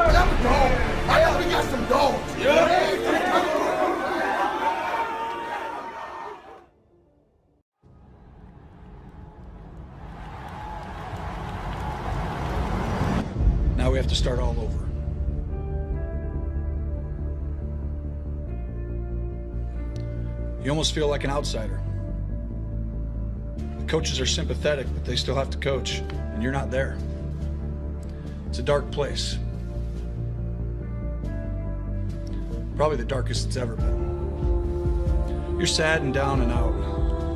Speaker 15: But I'm a dog. I know we got some dogs.
Speaker 12: now we have to start all over. You almost feel like an outsider. The coaches are sympathetic, but they still have to coach, and you're not there. It's a dark place. Probably the darkest it's ever been. You're sad and down and out,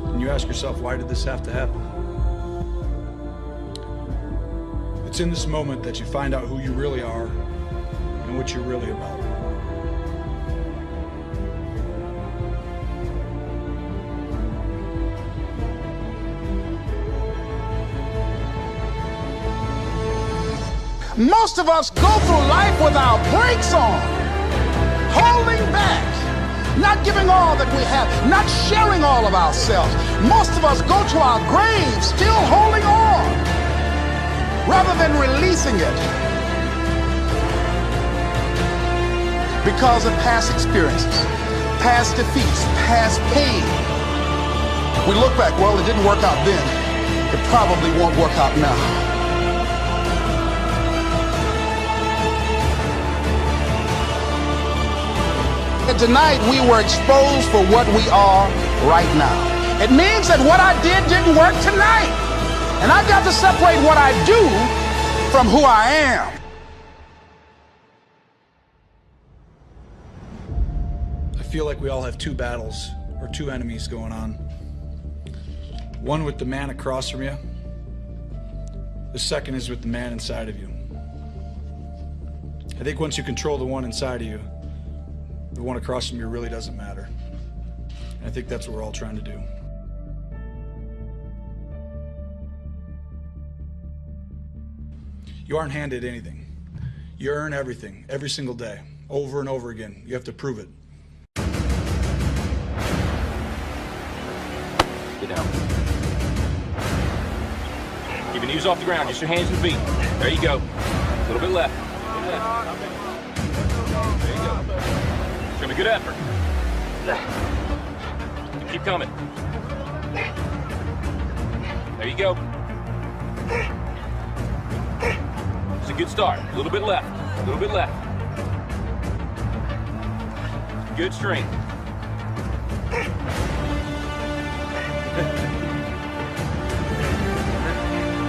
Speaker 12: and you ask yourself, why did this have to happen? It's in this moment that you find out who you really are and what you're really about.
Speaker 5: Most of us go through life with our brakes on, holding back, not giving all that we have, not sharing all of ourselves. Most of us go to our graves still holding on, rather than releasing it because of past experiences, past defeats, past pain. We look back, well, it didn't work out then. It probably won't work out now. And tonight we were exposed for what we are right now. It means that what I did didn't work tonight. And I've got to separate what I do from who I am.
Speaker 12: I feel like we all have two battles or two enemies going on. One with the man across from you. The second is with the man inside of you. I think once you control the one inside of you, the one across from you really doesn't matter. And I think that's what we're all trying to do. You aren't handed anything. You earn everything, every single day, over and over again. You have to prove it.
Speaker 13: Get down. Keep your knees off the ground, just your hands and feet. There you go. A little bit left. There you go. Show me good effort. Keep coming. There you go. It's a good start. A little bit left. A little bit left. Good strength.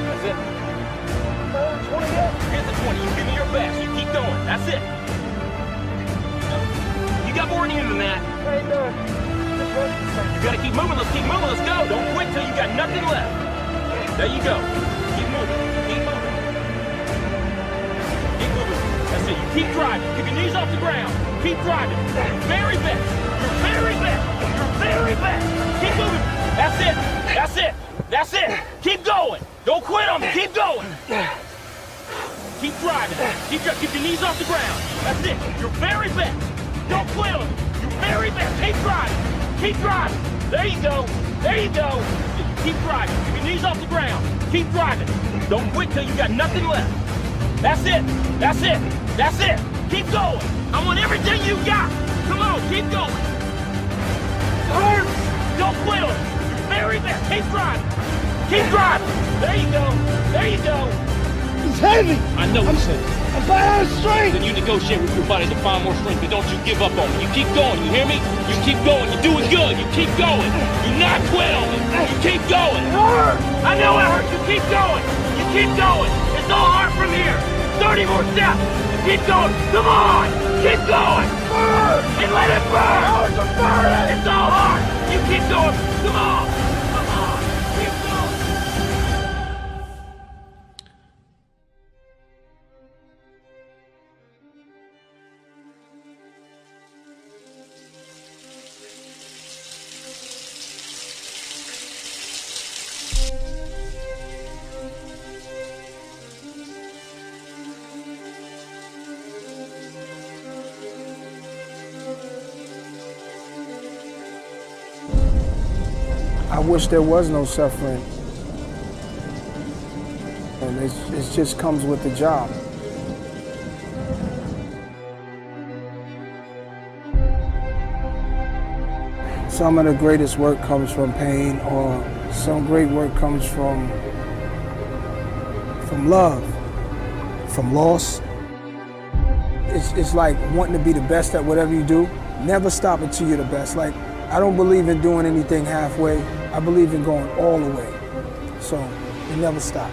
Speaker 13: That's it. 20 up. Hit the 20. You give me your best. You keep going. That's it. You got more in you than that. You gotta keep moving. Let's keep moving. Let's go. Don't quit till you got nothing left. There you go. Keep moving. Keep moving. Keep moving. That's it. You keep driving. Keep your knees off the ground. Keep driving. Your very best. Your very best. Your very best. Keep moving. That's it. That's it. That's it. Keep going. Don't quit on me. Keep going. Keep driving. Keep your knees off the ground. That's it. Your very best. Don't quit on me. Your very best. Keep driving. Keep driving. There you go. There you go. Keep driving. Keep your knees off the ground. Keep driving. Don't quit till you got nothing left. That's it. That's it. That's it. Keep going. I want everything you got. Come on. Keep going. Don't quit on me. Your very best. Keep driving. Keep driving. There you go. There you go.
Speaker 14: It's heavy.
Speaker 13: I know it's heavy.
Speaker 14: I'm bad out of strength.
Speaker 13: Then you negotiate with your body to find more strength, but don't you give up on me. You keep going, you hear me? You keep going, you're doing good. You keep going. You not quit on me. You keep going.
Speaker 14: It hurts.
Speaker 13: I know it hurts. You keep going. You keep going. It's all hard from here. 30 more steps. Keep going. Come on. Keep going.
Speaker 14: Burn.
Speaker 13: And let it burn.
Speaker 14: It's burning.
Speaker 13: It's all hard. You keep going. Come on. Come on. Keep going.
Speaker 21: I wish there was no suffering. And it just comes with the job. Some of the greatest work comes from pain, or some great work comes from love.
Speaker 3: from loss. It's like wanting to be the best at whatever you do. Never stop until you're the best. Like, I don't believe in doing anything halfway. I believe in going all the way. So you never stop.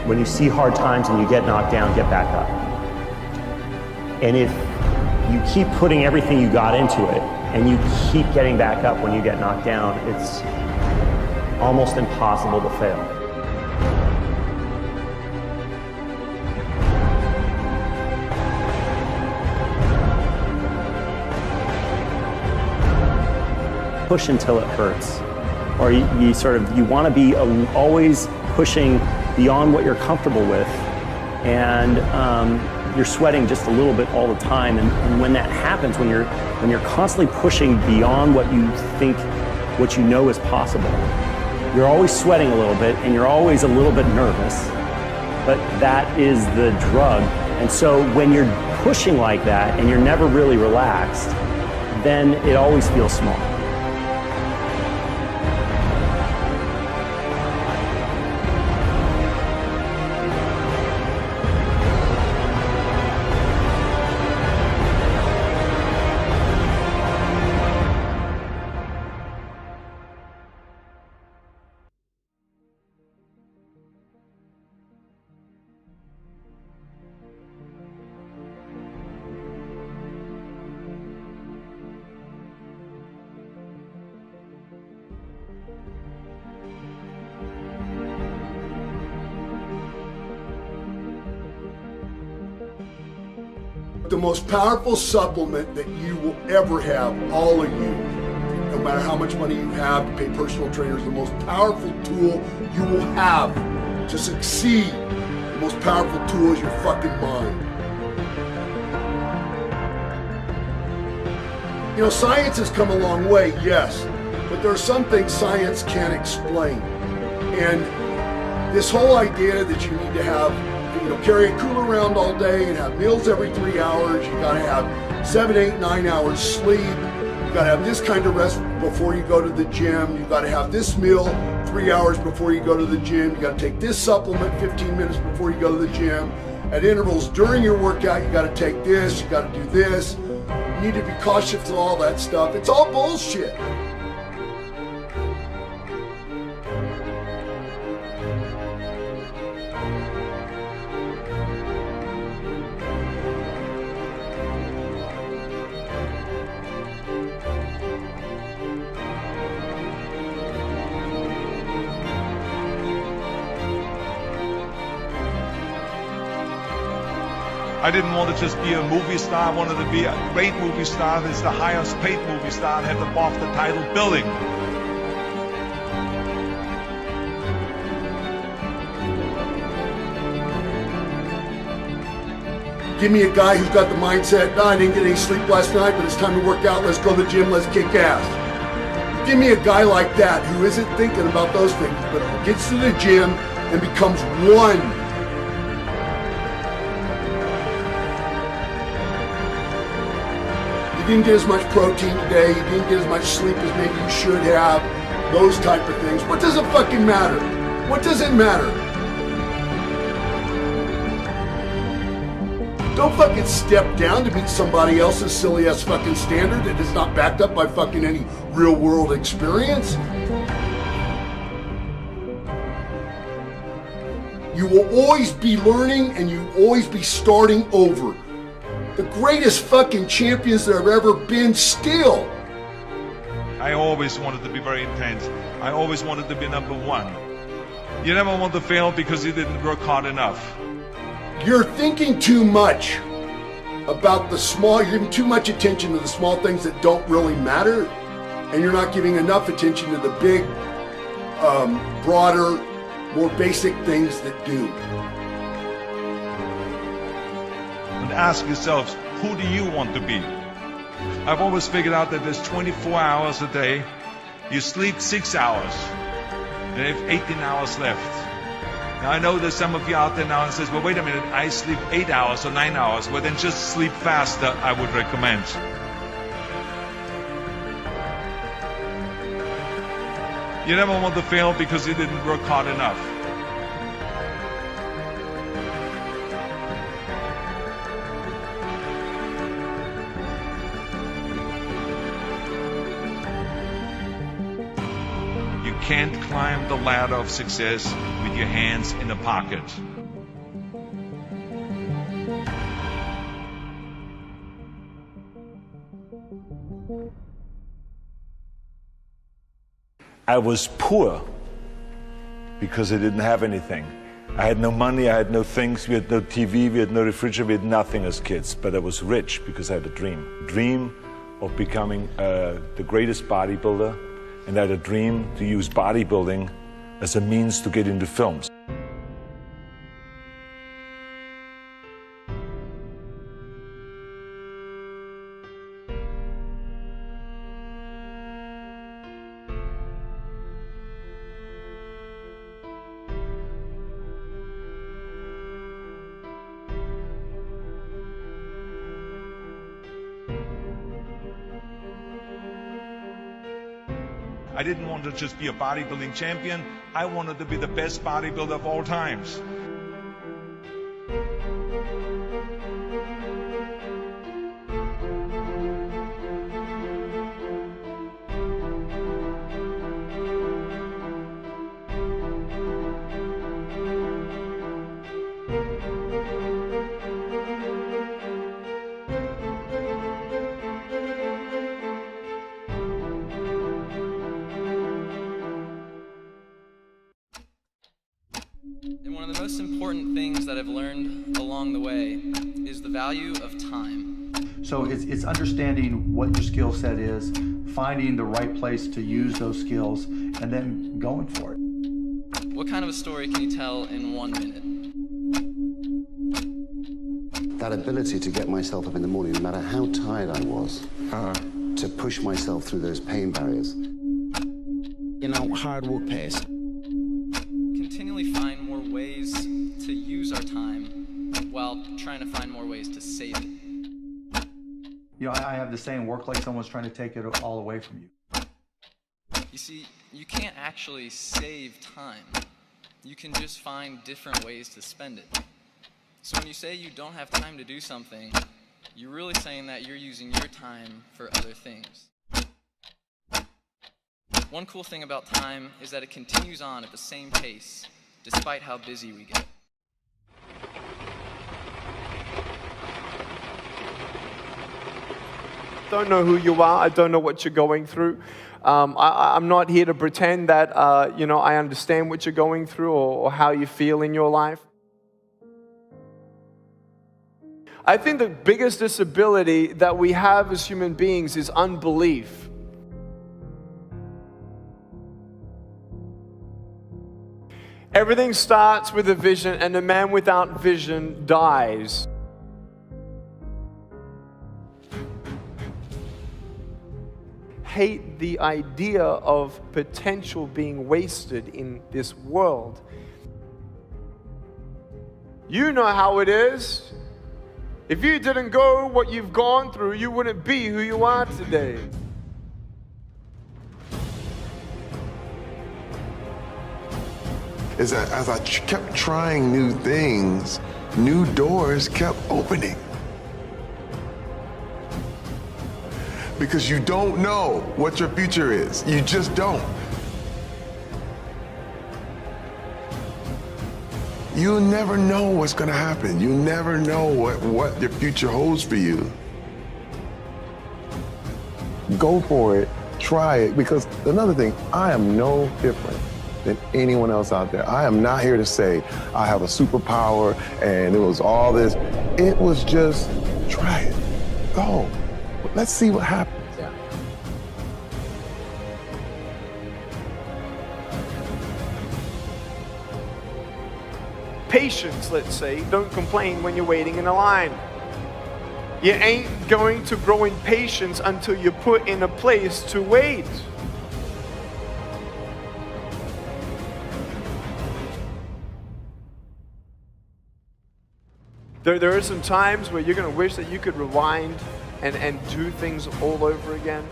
Speaker 16: When you see hard times and you get knocked down, get back up. And if you keep putting everything you got into it and you keep getting back up when you get knocked down, it's almost impossible to fail. Push until it hurts. Or you want to be always pushing beyond what you're comfortable with, and you're sweating just a little bit all the time. And when that happens, when you're constantly pushing beyond what you think, what you know is possible, you're always sweating a little bit and you're always a little bit nervous, but that is the drug. And so when you're pushing like that and you're never really relaxed, then it always feels small.
Speaker 1: The most powerful supplement that you will ever have, all of you, no matter how much money you have to pay personal trainers, the most powerful tool you will have to succeed, the most powerful tool is your fucking mind. You know, science has come a long way, yes, but there are some things science can't explain. And this whole idea that you need to have, carry a cooler around all day and have meals every 3 hours. You gotta have 7, 8, 9 hours sleep. You gotta have this kind of rest before you go to the gym. You gotta have this meal 3 hours before you go to the gym. You gotta take this supplement 15 minutes before you go to the gym. At intervals during your workout, you gotta take this, you gotta do this. You need to be cautious of all that stuff. It's all bullshit.
Speaker 11: I didn't want to just be a movie star. I wanted to be a great movie star. That's the highest paid movie star and have the BAFTA title Building.
Speaker 1: Give me a guy who's got the mindset, I didn't get any sleep last night, but it's time to work out, let's go to the gym, let's kick ass. Give me a guy like that who isn't thinking about those things, but gets to the gym and becomes one. You didn't get as much protein today, you didn't get as much sleep as maybe you should have, those type of things. What does it fucking matter? What does it matter? Don't fucking step down to meet somebody else's silly ass fucking standard that is not backed up by fucking any real world experience. You will always be learning and you will always be starting over. The greatest fucking champions there have ever been still.
Speaker 11: I always wanted to be very intense. I always wanted to be number one. You never want to fail because you didn't work hard enough.
Speaker 1: You're thinking too much about the small, you're giving too much attention to the small things that don't really matter, and you're not giving enough attention to the big, broader, more basic things that do.
Speaker 11: And ask yourselves, who do you want to be? I've always figured out that there's 24 hours a day. You sleep 6 hours, and you have 18 hours left. Now I know there's some of you out there now and says, well, wait a minute, I sleep 8 hours or 9 hours. Well, then just sleep faster, I would recommend. You never want to fail because you didn't work hard enough. You can't climb the ladder of success with your hands in a pocket.
Speaker 17: I was poor because I didn't have anything. I had no money, I had no things, we had no TV, we had no refrigerator, we had nothing as kids. But I was rich because I had a dream of becoming the greatest bodybuilder, and I had a dream to use bodybuilding as a means to get into films.
Speaker 11: I didn't want to just be a bodybuilding champion. I wanted to be the best bodybuilder of all times.
Speaker 18: And one of the most important things that I've learned along the way is the value of time.
Speaker 19: So it's understanding what your skill set is, finding the right place to use those skills, and then going for it.
Speaker 18: What kind of a story can you tell in 1 minute?
Speaker 20: That ability to get myself up in the morning, no matter how tired I was, to push myself through those pain barriers.
Speaker 24: You know, hard work pays.
Speaker 18: Continually find more ways to use our time while trying to find more ways to save it.
Speaker 19: You know, I have the saying, work like someone's trying to take it all away from you.
Speaker 18: You see, you can't actually save time. You can just find different ways to spend it. So when you say you don't have time to do something, you're really saying that you're using your time for other things. One cool thing about time is that it continues on at the same pace, despite how busy we get.
Speaker 6: Don't know who you are. I don't know what you're going through. I'm not here to pretend that, I understand what you're going through or how you feel in your life. I think the biggest disability that we have as human beings is unbelief. Everything starts with a vision, and a man without vision dies. Hate the idea of potential being wasted in this world. You know how it is. If you didn't go what you've gone through, you wouldn't be who you are today.
Speaker 1: Is that as I kept trying new things, new doors kept opening. Because you don't know what your future is. You just don't. You never know what's gonna happen. You never know what your future holds for you. Go for it, try it, because another thing, I am no different than anyone else out there. I am not here to say I have a superpower and it was all this. It was just, try it, go. Let's see what happens.
Speaker 6: Patience, let's say. Don't complain when you're waiting in a line. You ain't going to grow in patience until you're put in a place to wait. There are some times where you're going to wish that you could rewind and do things all over again.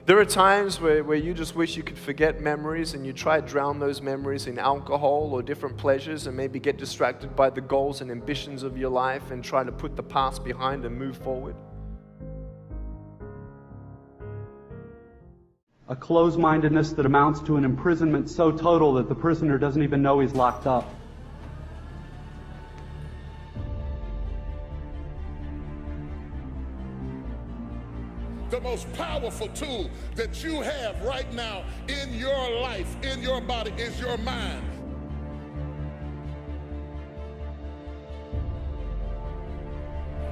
Speaker 4: There are times where you just wish you could forget memories, and you try to drown those memories in alcohol or different pleasures, and maybe get distracted by the goals and ambitions of your life and try to put the past behind and move forward.
Speaker 8: A closed-mindedness that amounts to an imprisonment so total that the prisoner doesn't even know he's locked up.
Speaker 1: The most powerful tool that you have right now in your life, in your body, is your mind.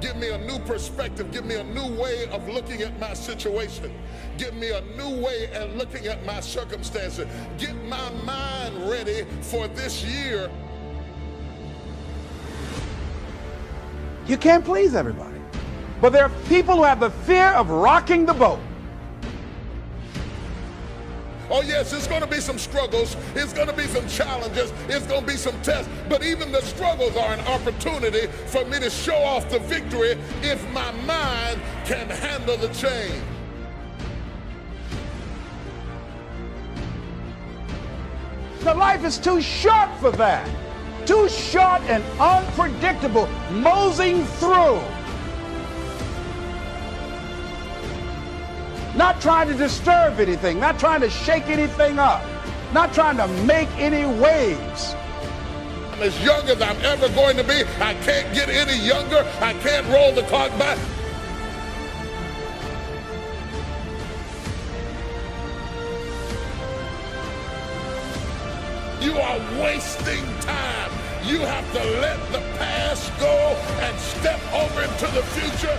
Speaker 1: Give me a new perspective. Give me a new way of looking at my situation. Give me a new way of looking at my circumstances. Get my mind ready for this year.
Speaker 22: You can't please everybody. But there are people who have the fear of rocking the boat.
Speaker 1: Oh yes, it's going to be some struggles. It's going to be some challenges. It's going to be some tests. But even the struggles are an opportunity for me to show off the victory if my mind can handle the change.
Speaker 22: The life is too short for that. Too short and unpredictable, moseying through. Not trying to disturb anything, not trying to shake anything up, not trying to make any waves.
Speaker 1: I'm as young as I'm ever going to be. I can't get any younger. I can't roll the clock back. You are wasting time. You have to let the past go and step over into the future.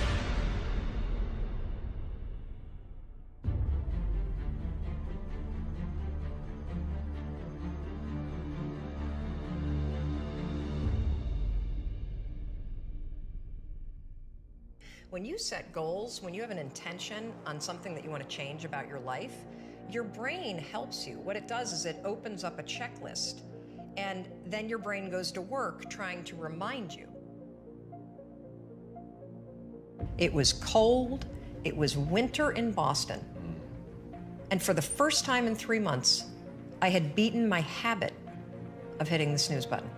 Speaker 23: When you set goals, when you have an intention on something that you want to change about your life, your brain helps you. What it does is it opens up a checklist, and then your brain goes to work trying to remind you. It was cold, it was winter in Boston, and for the first time in 3 months, I had beaten my habit of hitting the snooze button.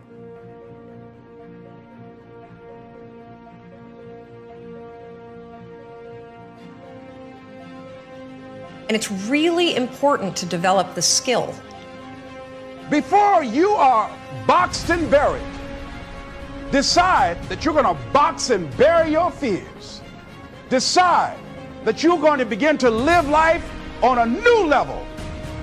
Speaker 23: And it's really important to develop the skill.
Speaker 22: Before you are boxed and buried, decide that you're going to box and bury your fears. Decide that you're going to begin to live life on a new level,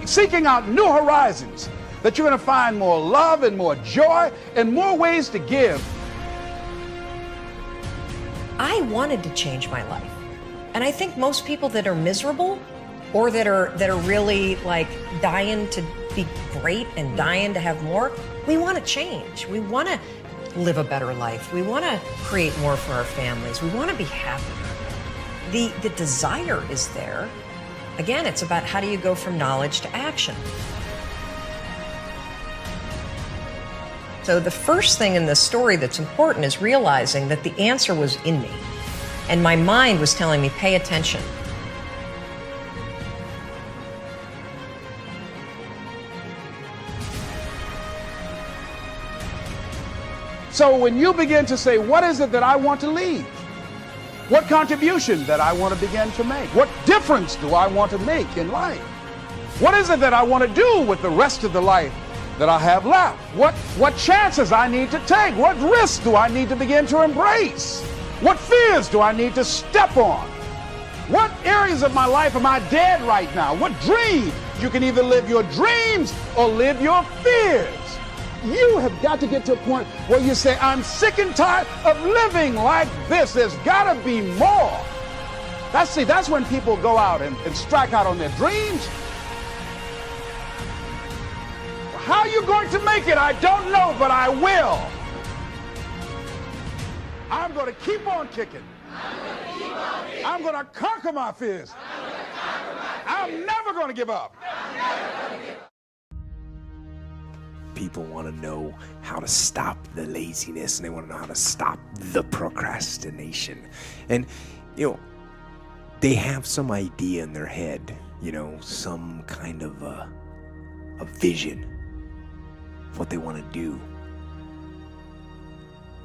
Speaker 22: seeking out new horizons, that you're going to find more love and more joy and more ways to give.
Speaker 23: I wanted to change my life. And I think most people that are miserable or that are really like dying to be great and dying to have more, we want to change. We want to live a better life. We want to create more for our families. We want to be happier. The desire is there. Again, it's about how do you go from knowledge to action. So the first thing in this story that's important is realizing that the answer was in me. And my mind was telling me, pay attention.
Speaker 22: So when you begin to say, what is it that I want to leave? What contribution that I want to begin to make? What difference do I want to make in life? What is it that I want to do with the rest of the life that I have left? What chances I need to take? What risks do I need to begin to embrace? What fears do I need to step on? What areas of my life am I dead right now? What dreams? You can either live your dreams or live your fears. You have got to get to a point where you say, I'm sick and tired of living like this. There's got to be more. That's when people go out and strike out on their dreams. How are you going to make it? I don't know, but I will. I'm going to keep on kicking. I'm going to conquer my fears. I'm never going to give up.
Speaker 25: People want to know how to stop the laziness, and they want to know how to stop the procrastination. And, you know, they have some idea in their head, you know, some kind of a vision of what they want to do.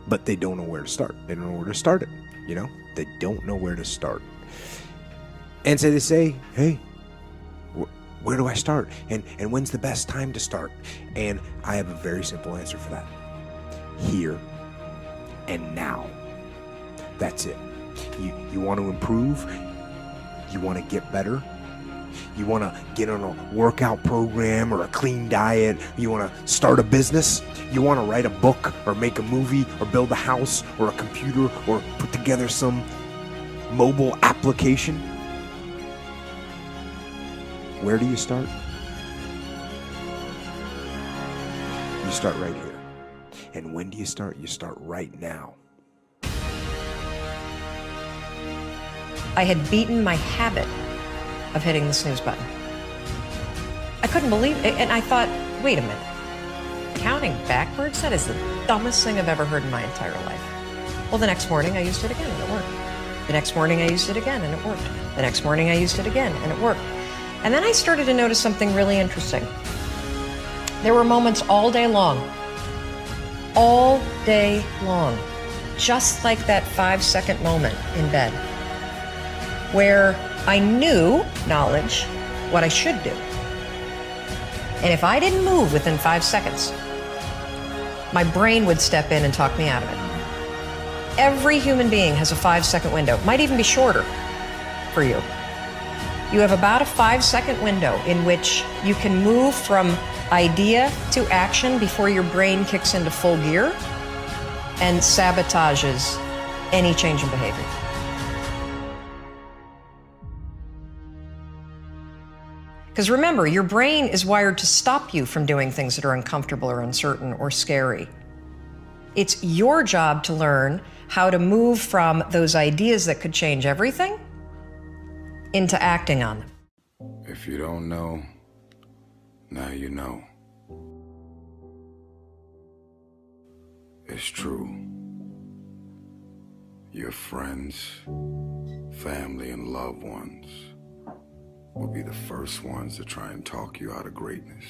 Speaker 25: But they don't know where to start. They don't know where to start it, you know? They don't know where to start. And so they say, hey, where do I start? And when's the best time to start? And I have a very simple answer for that. Here and now. That's it. You want to improve? You want to get better? You want to get on a workout program or a clean diet? You want to start a business? You want to write a book or make a movie or build a house or a computer or put together some mobile application? Where do you start? You start right here. And when do you start? You start right now.
Speaker 23: I had beaten my habit of hitting the snooze button. I couldn't believe it, and I thought, wait a minute. Counting backwards? That is the dumbest thing I've ever heard in my entire life. Well, the next morning I used it again and it worked. The next morning I used it again and it worked. The next morning I used it again and it worked. And then I started to notice something really interesting. There were moments all day long, just like that 5-second moment in bed, where I knew, knowledge, what I should do. And if I didn't move within 5 seconds, my brain would step in and talk me out of it. Every human being has a 5-second window, might even be shorter for you. You have about a 5-second window in which you can move from idea to action before your brain kicks into full gear and sabotages any change in behavior. Because remember, your brain is wired to stop you from doing things that are uncomfortable or uncertain or scary. It's your job to learn how to move from those ideas that could change everything into acting on them.
Speaker 2: If you don't know, now you know. It's true. Your friends, family, and loved ones will be the first ones to try and talk you out of greatness.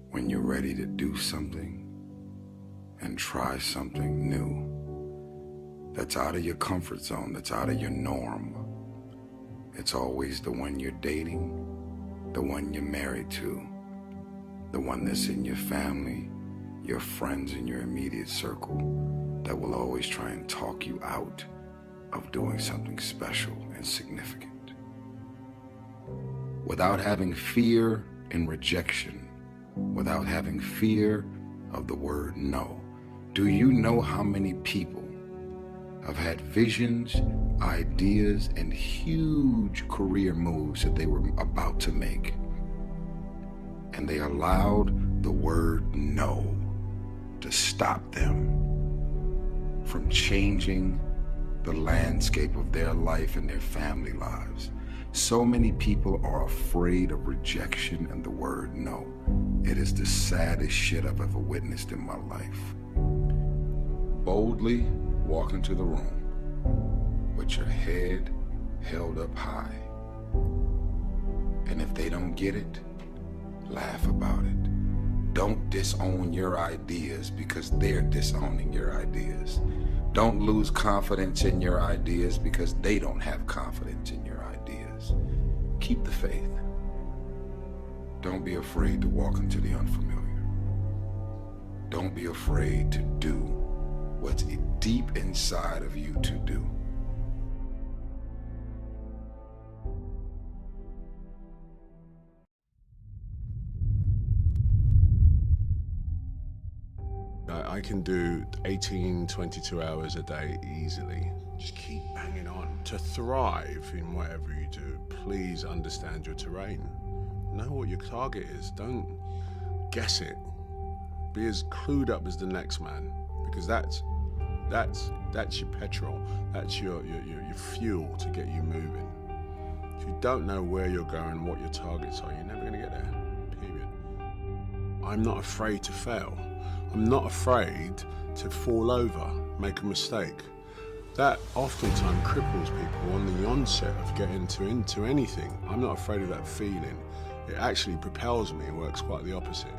Speaker 2: When you're ready to do something and try something new that's out of your comfort zone, that's out of your norm, it's always the one you're dating, the one you're married to, the one that's in your family, your friends in your immediate circle, that will always try and talk you out of doing something special and significant. Without having fear and rejection, without having fear of the word no, do you know how many people have had visions, ideas, and huge career moves that they were about to make, and they allowed the word no to stop them from changing the landscape of their life and their family lives? So many people are afraid of rejection and the word no. It is the saddest shit I've ever witnessed in my life. Boldly walk into the room with your head held up high. And if they don't get it, laugh about it. Don't disown your ideas because they're disowning your ideas. Don't lose confidence in your ideas because they don't have confidence in your ideas. Keep the faith. Don't be afraid to walk into the unfamiliar. Don't be afraid to do what's deep inside of you to do.
Speaker 7: I can do 18, 22 hours a day easily. Just keep banging on. To thrive in whatever you do, please understand your terrain. Know what your target is. Don't guess it. Be as clued up as the next man, because that's your petrol. That's your fuel to get you moving. If you don't know where you're going, what your targets are, you're never going to get there, period. I'm not afraid to fail. I'm not afraid to fall over, make a mistake. That oftentimes cripples people on the onset of getting into anything. I'm not afraid of that feeling. It actually propels me and works quite the opposite.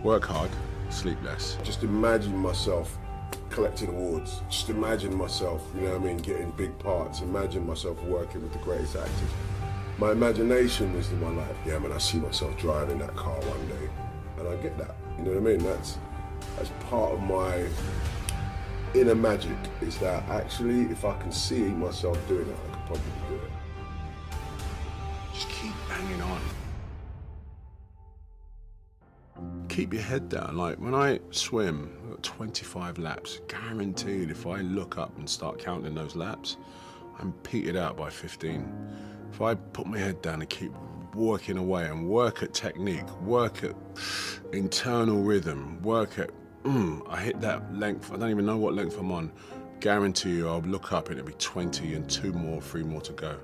Speaker 7: Work hard, sleep less.
Speaker 1: Just imagine myself collecting awards. Just imagine myself, you know what I mean, getting big parts. Imagine myself working with the greatest actors. My imagination is in my life. Yeah, man, I see myself driving that car one day. And I get that, you know what I mean? That's part of my inner magic, is that actually, if I can see myself doing it, I could probably do it.
Speaker 7: Just keep banging on. Keep your head down. Like when I swim, I've got 25 laps. Guaranteed, if I look up and start counting those laps, I'm petered out by 15. If I put my head down and keep working away and work at technique, work at internal rhythm, work at, I hit that length, I don't even know what length I'm on, guarantee you I'll look up and it'll be 20 and 3 more to go.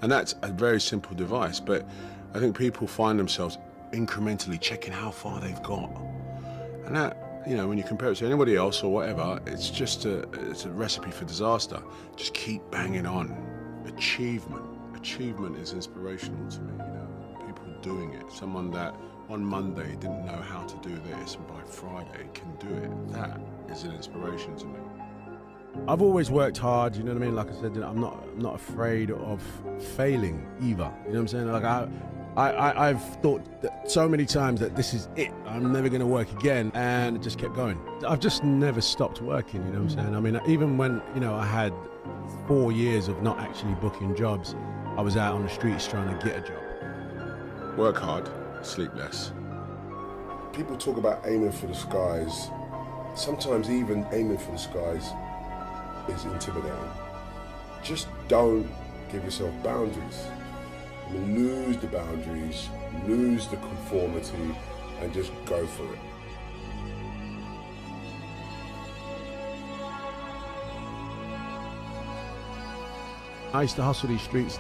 Speaker 7: And that's a very simple device, but I think people find themselves incrementally checking how far they've got. And that, you know, when you compare it to anybody else or whatever, it's just it's a recipe for disaster. Just keep banging on. Achievement is inspirational to me, you know, people doing it. Someone that on Monday didn't know how to do this and by Friday can do it. That is an inspiration to me.
Speaker 5: I've always worked hard, you know what I mean? Like I said, I'm not afraid of failing either. You know what I'm saying? Like I've thought that so many times that this is it, I'm never gonna work again, and it just kept going. I've just never stopped working, you know what I'm saying? I mean, even when, you know, I had 4 years of not actually booking jobs, I was out on the streets trying to get a job.
Speaker 7: Work hard, sleep less.
Speaker 1: People talk about aiming for the skies. Sometimes even aiming for the skies is intimidating. Just don't give yourself boundaries. I mean, lose the boundaries, lose the conformity, and just go for it.
Speaker 5: I used to hustle these streets,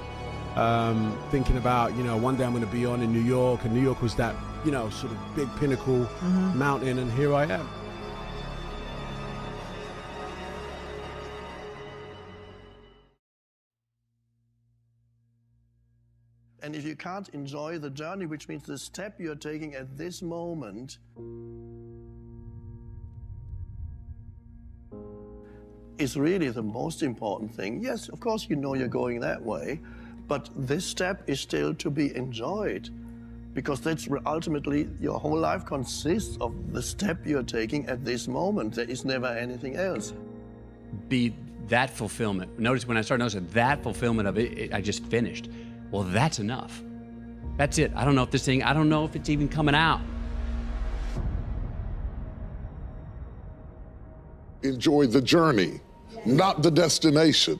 Speaker 5: thinking about, you know, one day I'm going to be on in New York, and New York was that, you know, sort of big pinnacle mountain, and here I am.
Speaker 9: And if you can't enjoy the journey, which means the step you're taking at this moment, is really the most important thing. Yes, of course, you know you're going that way, but this step is still to be enjoyed, because that's ultimately your whole life consists of the step you're taking at this moment. There is never anything else.
Speaker 10: Be that fulfillment. Notice when I started noticing that fulfillment of it, I just finished. Well, that's enough. That's it. I don't know if I don't know if it's even coming out.
Speaker 12: Enjoy the journey, not the destination.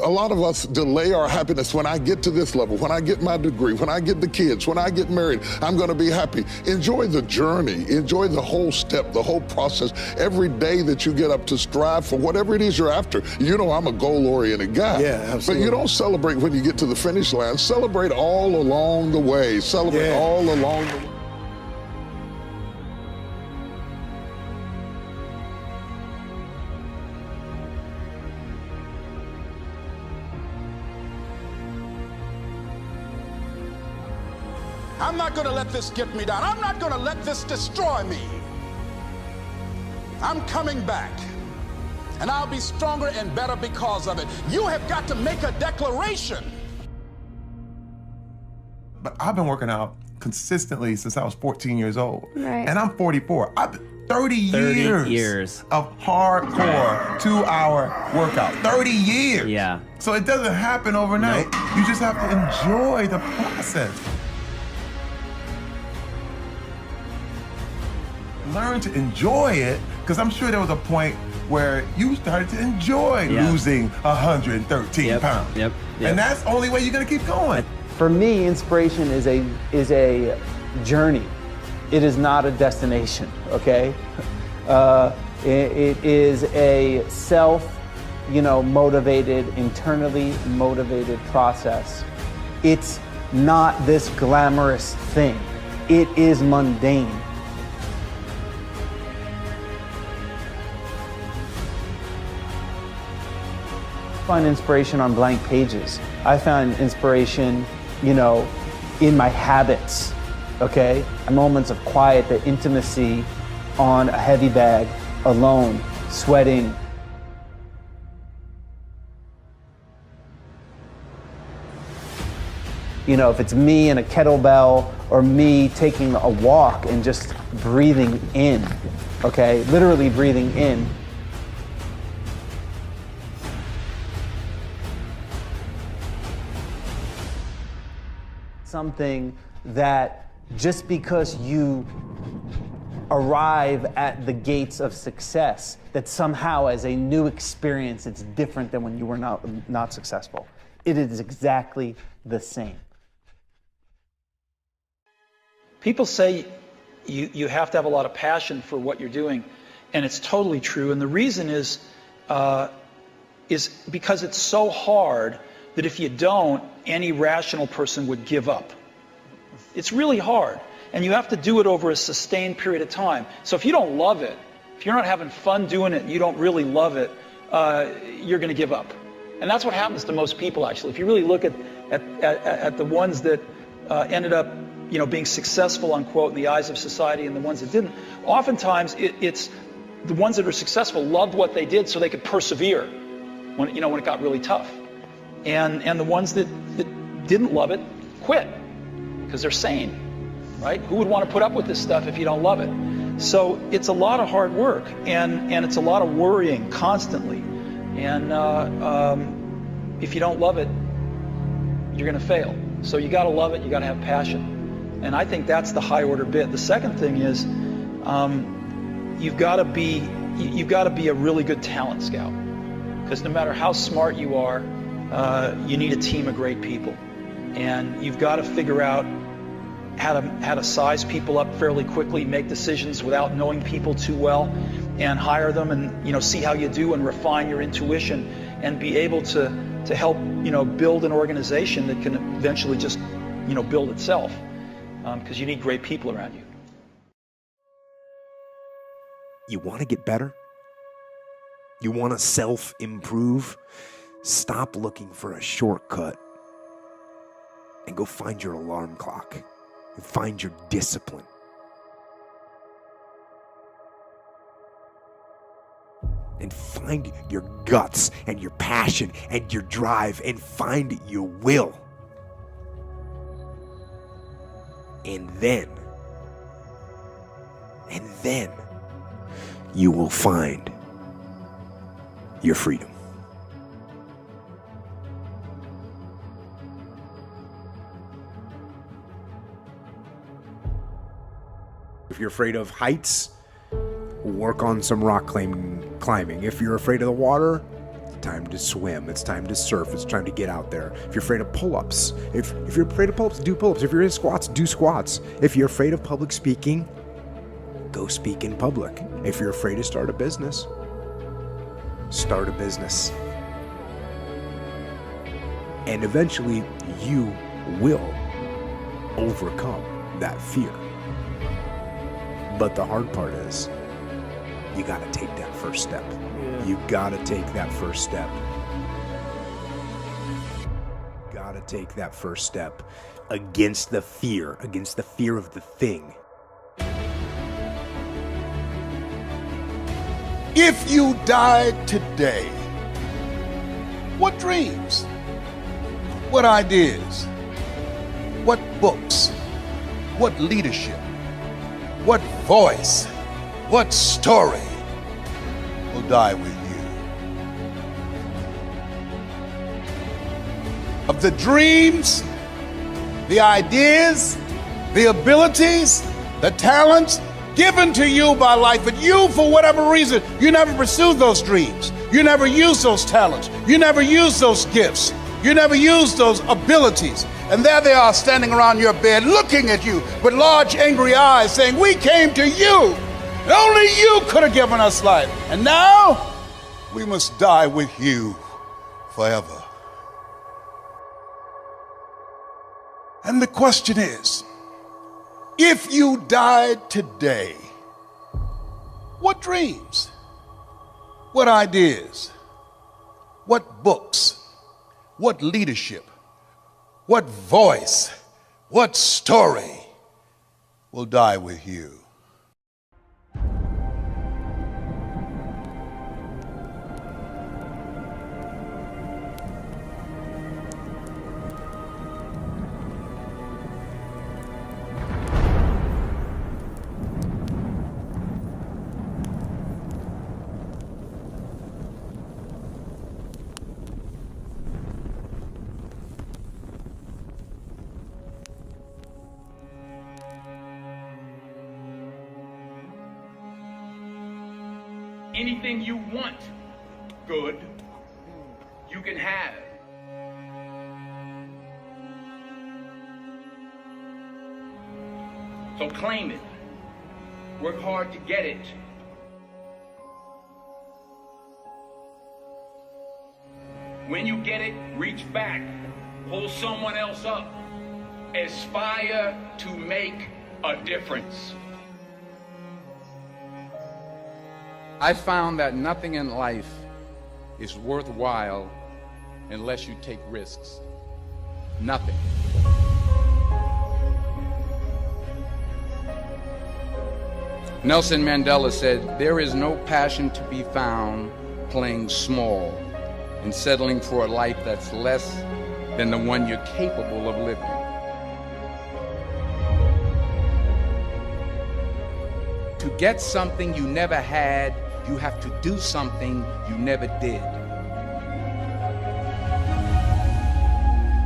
Speaker 12: A lot of us delay our happiness. When I get to this level, when I get my degree, when I get the kids, when I get married, I'm gonna be happy. Enjoy the journey, enjoy the whole step, the whole process. Every day that you get up to strive for whatever it is you're after. You know I'm a goal-oriented guy.
Speaker 9: Yeah, absolutely.
Speaker 12: But you don't celebrate when you get to the finish line. Celebrate all along the way. Celebrate all along the way.
Speaker 22: I'm not going to let this get me down. I'm not going to let this destroy me. I'm coming back, and I'll be stronger and better because of it. You have got to make a declaration.
Speaker 15: But I've been working out consistently since I was 14 years old.
Speaker 26: Right.
Speaker 15: And I'm 44. 30 years of hardcore 2-hour workout. 30 years.
Speaker 27: Yeah.
Speaker 15: So it doesn't happen overnight.
Speaker 27: Nope.
Speaker 15: You just have to enjoy the process. Learn to enjoy it, because I'm sure there was a point where you started to enjoy losing 113 pounds.
Speaker 27: Yep.
Speaker 15: And that's the only way you're gonna keep going.
Speaker 28: For me, inspiration is a journey. It is not a destination, okay? It is a motivated, internally motivated process. It's not this glamorous thing. It is mundane. find inspiration on blank pages. I found inspiration, you know, in my habits, okay? Moments of quiet, the intimacy on a heavy bag, alone, sweating. You know, if it's me and a kettlebell or me taking a walk and just breathing in, okay? Literally breathing in. Something that just because you arrive at the gates of success, that somehow as a new experience, it's different than when you were not successful. It is exactly the same.
Speaker 3: People say you have to have a lot of passion for what you're doing, and it's totally true. And the reason is because it's so hard that if you don't, any rational person would give up. It's really hard, and you have to do it over a sustained period of time. So if you don't love it, if you're not having fun doing it, and you don't really love it, you're going to give up. And that's what happens to most people, actually. If you really look at the ones that ended up, you know, being successful, unquote, in the eyes of society, and the ones that didn't, oftentimes it's the ones that are successful loved what they did so they could persevere when it got really tough. And the ones that didn't love it quit because they're sane, right? Who would want to put up with this stuff if you don't love it? So it's a lot of hard work, and it's a lot of worrying constantly. And if you don't love it, you're going to fail. So you got to love it. You got to have passion. And I think that's the high order bit. The second thing is you've got to be a really good talent scout, because no matter how smart you are, you need a team of great people, and you've got to figure out how to size people up fairly quickly, make decisions without knowing people too well, and hire them, and see how you do, and refine your intuition, and be able to help build an organization that can eventually just build itself, because you need great people around you.
Speaker 13: You want to get better? You want to self-improve? Stop looking for a shortcut and go find your alarm clock and find your discipline. And find your guts and your passion and your drive, and find your will. And then you will find your freedom. If you're afraid of heights, work on some rock climbing. If you're afraid of the water, it's time to swim. It's time to surf. It's time to get out there. If you're afraid of pull-ups, if you're afraid of pull-ups, do pull-ups. If you're in squats, do squats. If you're afraid of public speaking, go speak in public. If you're afraid to start a business, start a business. And eventually you will overcome that fear. But the hard part is, you got to take that first step. Yeah. You got to take that first step. Got to take that first step against the fear of the thing.
Speaker 14: If you died today, what dreams? What ideas? What books? What leadership? What voice? What story will die with you? Of the dreams, the ideas, the abilities, the talents given to you by life, but you, for whatever reason, you never pursued those dreams. You never used those talents. You never used those gifts. You never used those abilities. And there they are standing around your bed looking at you with large angry eyes saying, we came to you. And only you could have given us life. And now we must die with you forever. And the question is, if you died today, what dreams? What ideas? What books, what leadership, what voice, what story will die with you?
Speaker 11: Anything you want, good, you can have. So claim it. Work hard to get it. When you get it, reach back. Pull someone else up. Aspire to make a difference.
Speaker 16: I found that nothing in life is worthwhile unless you take risks. Nothing. Nelson Mandela said, "There is no passion to be found playing small and settling for a life that's less than the one you're capable of living." To get something you never had, you have to do something you never did.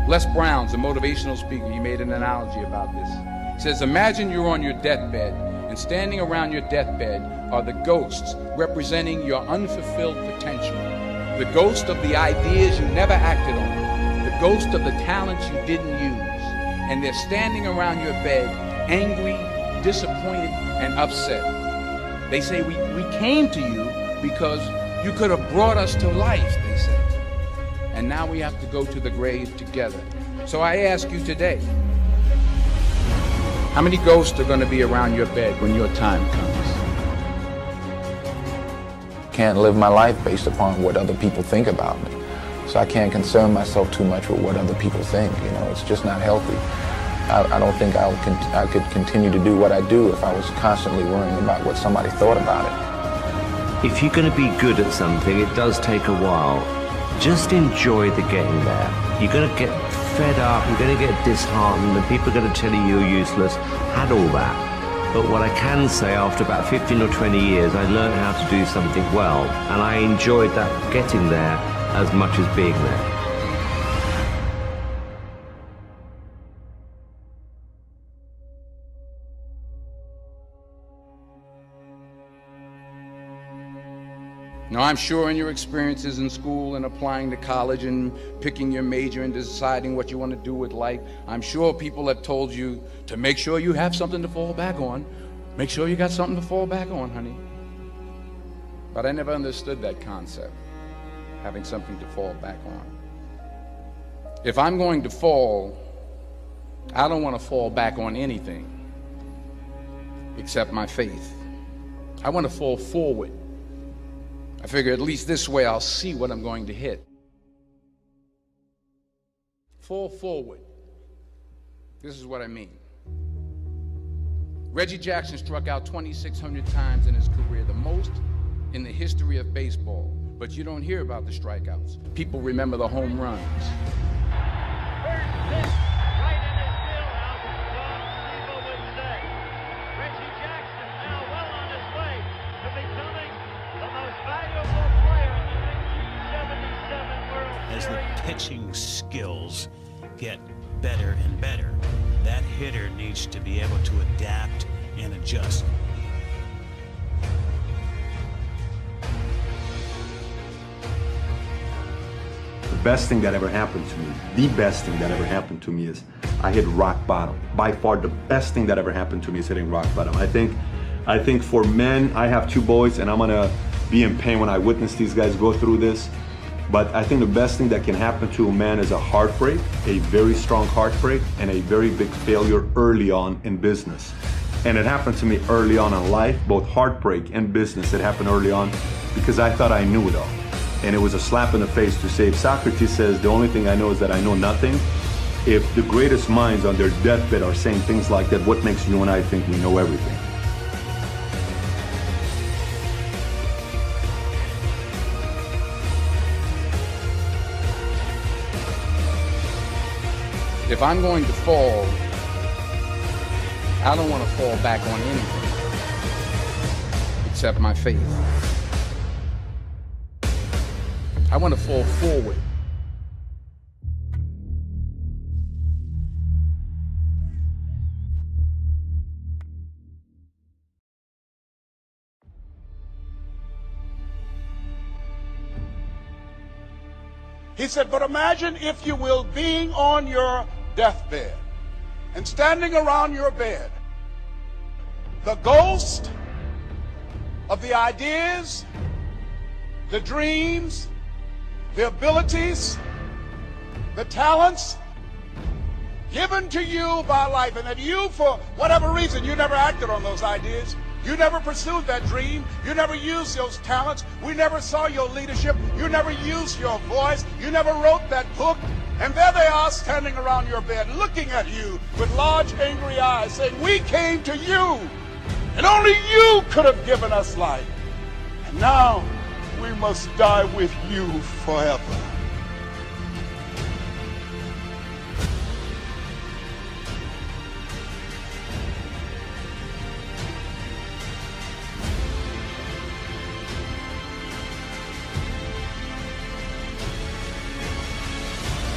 Speaker 16: Les Brown's a motivational speaker. He made an analogy about this. He says, imagine you're on your deathbed, and standing around your deathbed are the ghosts representing your unfulfilled potential. The ghost of the ideas you never acted on. The ghost of the talents you didn't use. And they're standing around your bed, angry, disappointed, and upset. They say, we came to you because you could have brought us to life, they say. And now we have to go to the grave together. So I ask you today, how many ghosts are going to be around your bed when your time comes?
Speaker 17: Can't live my life based upon what other people think about me. So I can't concern myself too much with what other people think. You know, it's just not healthy. I don't think I could continue to do what I do if I was constantly worrying about what somebody thought about it.
Speaker 20: If you're going to be good at something, it does take a while. Just enjoy the getting there. You're going to get fed up, you're going to get disheartened, and people are going to tell you you're useless. Had all that. But what I can say, after about 15 or 20 years, I learned how to do something well, and I enjoyed that getting there as much as being there.
Speaker 16: Now, I'm sure in your experiences in school and applying to college and picking your major and deciding what you want to do with life, I'm sure people have told you to make sure you have something to fall back on. Make sure you got something to fall back on, honey. But I never understood that concept, having something to fall back on. If I'm going to fall, I don't want to fall back on anything except my faith. I want to fall forward. I figure at least this way I'll see what I'm going to hit. Fall forward. This is what I mean. Reggie Jackson struck out 2,600 times in his career, the most in the history of baseball. But you don't hear about the strikeouts. People remember the home runs.
Speaker 21: As the pitching skills get better and better, that hitter needs to be able to adapt and adjust.
Speaker 24: The best thing that ever happened to me, the best thing that ever happened to me is I hit rock bottom. By far the best thing that ever happened to me is hitting rock bottom. I think for men, I have 2 boys and I'm gonna be in pain when I witness these guys go through this. But I think the best thing that can happen to a man is a heartbreak, a very strong heartbreak, and a very big failure early on in business. And it happened to me early on in life, both heartbreak and business. It happened early on because I thought I knew it all. And it was a slap in the face to say, if Socrates says, the only thing I know is that I know nothing, if the greatest minds on their deathbed are saying things like that, what makes you and I think we know everything?
Speaker 16: If I'm going to fall, I don't want to fall back on anything except my faith. I want to fall forward.
Speaker 22: He said, but imagine, if you will, being on your deathbed and standing around your bed, the ghost of the ideas, the dreams, the abilities, the talents given to you by life, and that you, for whatever reason, you never acted on those ideas. You never pursued that dream. You never used those talents. We never saw your leadership. You never used your voice. You never wrote that book. And there they are standing around your bed looking at you with large angry eyes saying, we came to you and only you could have given us life. And now we must die with you forever.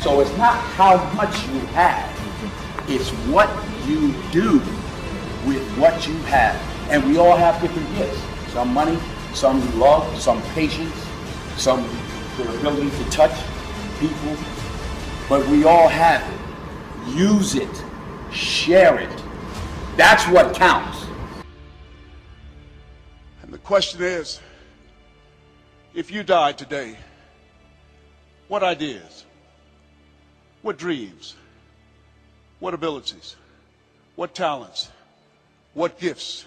Speaker 11: So it's not how much you have, it's what you do with what you have. And we all have different gifts. Some money, some love, some patience, some the ability to touch people. But we all have it. Use it. Share it. That's what counts.
Speaker 22: And the question is, if you died today, what ideas? What dreams? What abilities? What talents? What gifts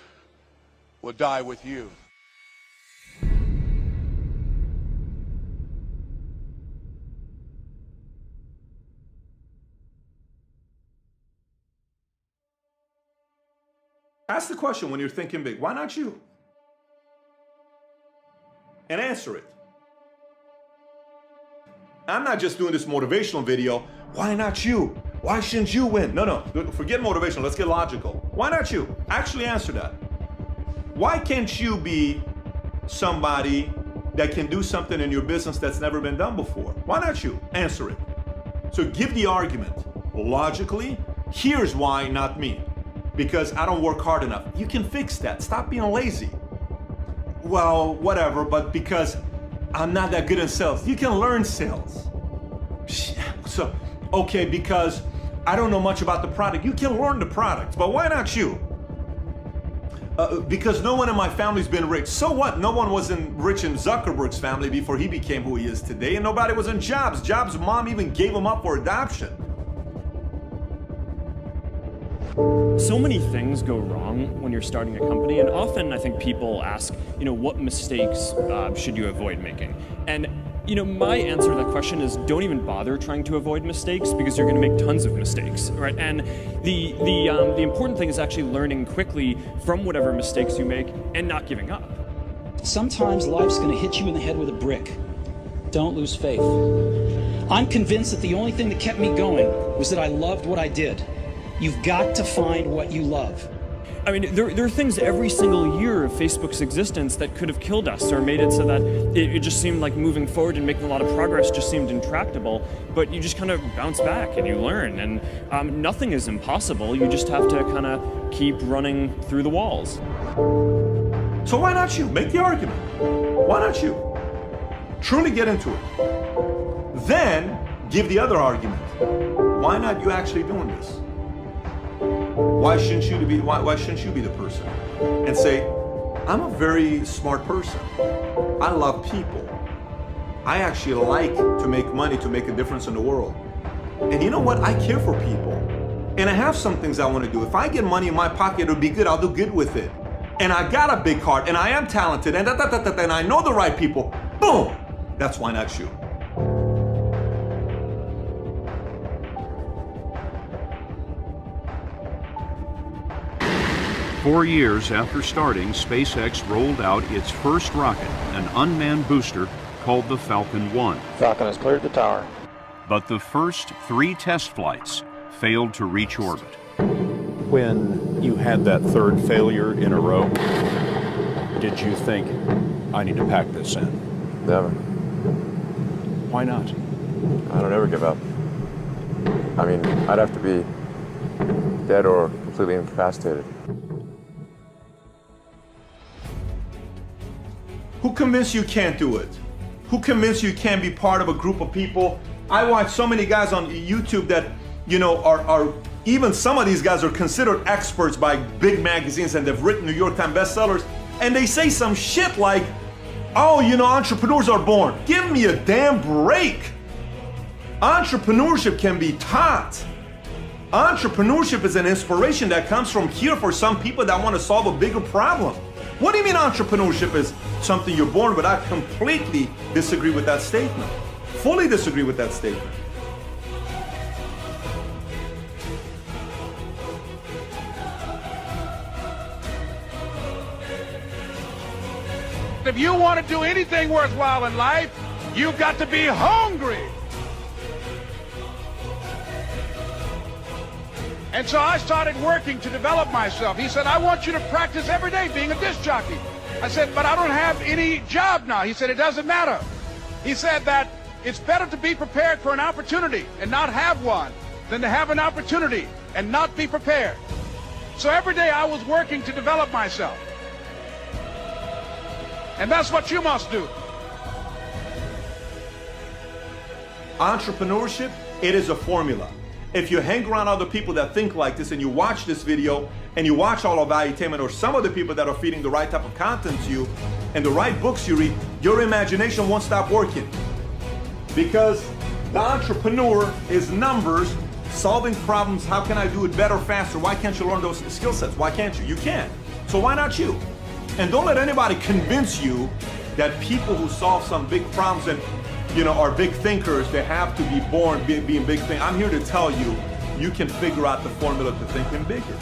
Speaker 22: will die with you?
Speaker 24: Ask the question when you're thinking big, why not you? And answer it. I'm not just doing this motivational video. Why not you? Why shouldn't you win? No, forget motivational. Let's get logical. Why not you? Actually answer that. Why can't you be somebody that can do something in your business that's never been done before? Why not you? Answer it. So give the argument. Logically, here's why not me. Because I don't work hard enough. You can fix that. Stop being lazy. Well, whatever, but because I'm not that good in sales. You can learn sales. So, okay, because I don't know much about the product. You can learn the product, but why not you? Because no one in my family's been rich. So what? No one wasn't rich in Zuckerberg's family before he became who he is today, and nobody was in Jobs. Jobs' mom even gave him up for adoption.
Speaker 4: So many things go wrong when you're starting a company, and often I think people ask, what mistakes should you avoid making? And my answer to that question is don't even bother trying to avoid mistakes, because you're going to make tons of mistakes, right? And the important thing is actually learning quickly from whatever mistakes you make and not giving up.
Speaker 3: Sometimes life's going to hit you in the head with a brick. Don't lose faith. I'm convinced that the only thing that kept me going was that I loved what I did. You've got to find what you love.
Speaker 4: I mean, there are things every single year of Facebook's existence that could have killed us or made it so that it just seemed like moving forward and making a lot of progress just seemed intractable. But you just kind of bounce back and you learn. And nothing is impossible. You just have to kind of keep running through the walls.
Speaker 24: So why not you? Make the argument. Why not you? Truly get into it. Then give the other argument. Why not you actually doing this? Why shouldn't you be the person? And say, I'm a very smart person. I love people. I actually like to make money to make a difference in the world. And you know what? I care for people. And I have some things I want to do. If I get money in my pocket, it'll be good. I'll do good with it. And I got a big heart, and I am talented, and I know the right people. Boom!
Speaker 6: That's why not you.
Speaker 8: Four years after starting, SpaceX rolled out its first rocket, an unmanned booster called the Falcon 1.
Speaker 18: Falcon has cleared the tower.
Speaker 8: But the first 3 test flights failed to reach orbit.
Speaker 19: When you had that third failure in a row, did you think, I need to pack this in?
Speaker 23: Never.
Speaker 19: Why not?
Speaker 23: I don't ever give up. I mean, I'd have to be dead or completely incapacitated.
Speaker 6: Who convinced you can't do it? Who convinced you can't be part of a group of people? I watch so many guys on YouTube that, you know, are even some of these guys are considered experts by big magazines and they've written New York Times bestsellers, and they say some shit like, oh, you know, entrepreneurs are born. Give me a damn break. Entrepreneurship can be taught. Entrepreneurship is an inspiration that comes from here for some people that want to solve a bigger problem. What do you mean entrepreneurship is something you're born with? I completely disagree with that statement. Fully disagree with that statement.
Speaker 22: If you want to do anything worthwhile in life, you've got to be hungry. And so I started working to develop myself. He said, I want you to practice every day being a disc jockey. I said, but I don't have any job now. He said, it doesn't matter. He said that it's better to be prepared for an opportunity and not have one than to have an opportunity and not be prepared. So every day I was working to develop myself. And that's what you must do.
Speaker 6: Entrepreneurship, it is a formula. If you hang around other people that think like this and you watch this video and you watch all of Valuetainment or some of the people that are feeding the right type of content to you and the right books you read, your imagination won't stop working. Because the entrepreneur is numbers, solving problems. How can I do it better, faster? Why can't you learn those skill sets? Why can't you? You can. So why not you? And don't let anybody convince you that people who solve some big problems and, you know, are big thinkers, they have to be born being big thinkers. I'm here to tell you, you can figure out the formula to thinking bigger.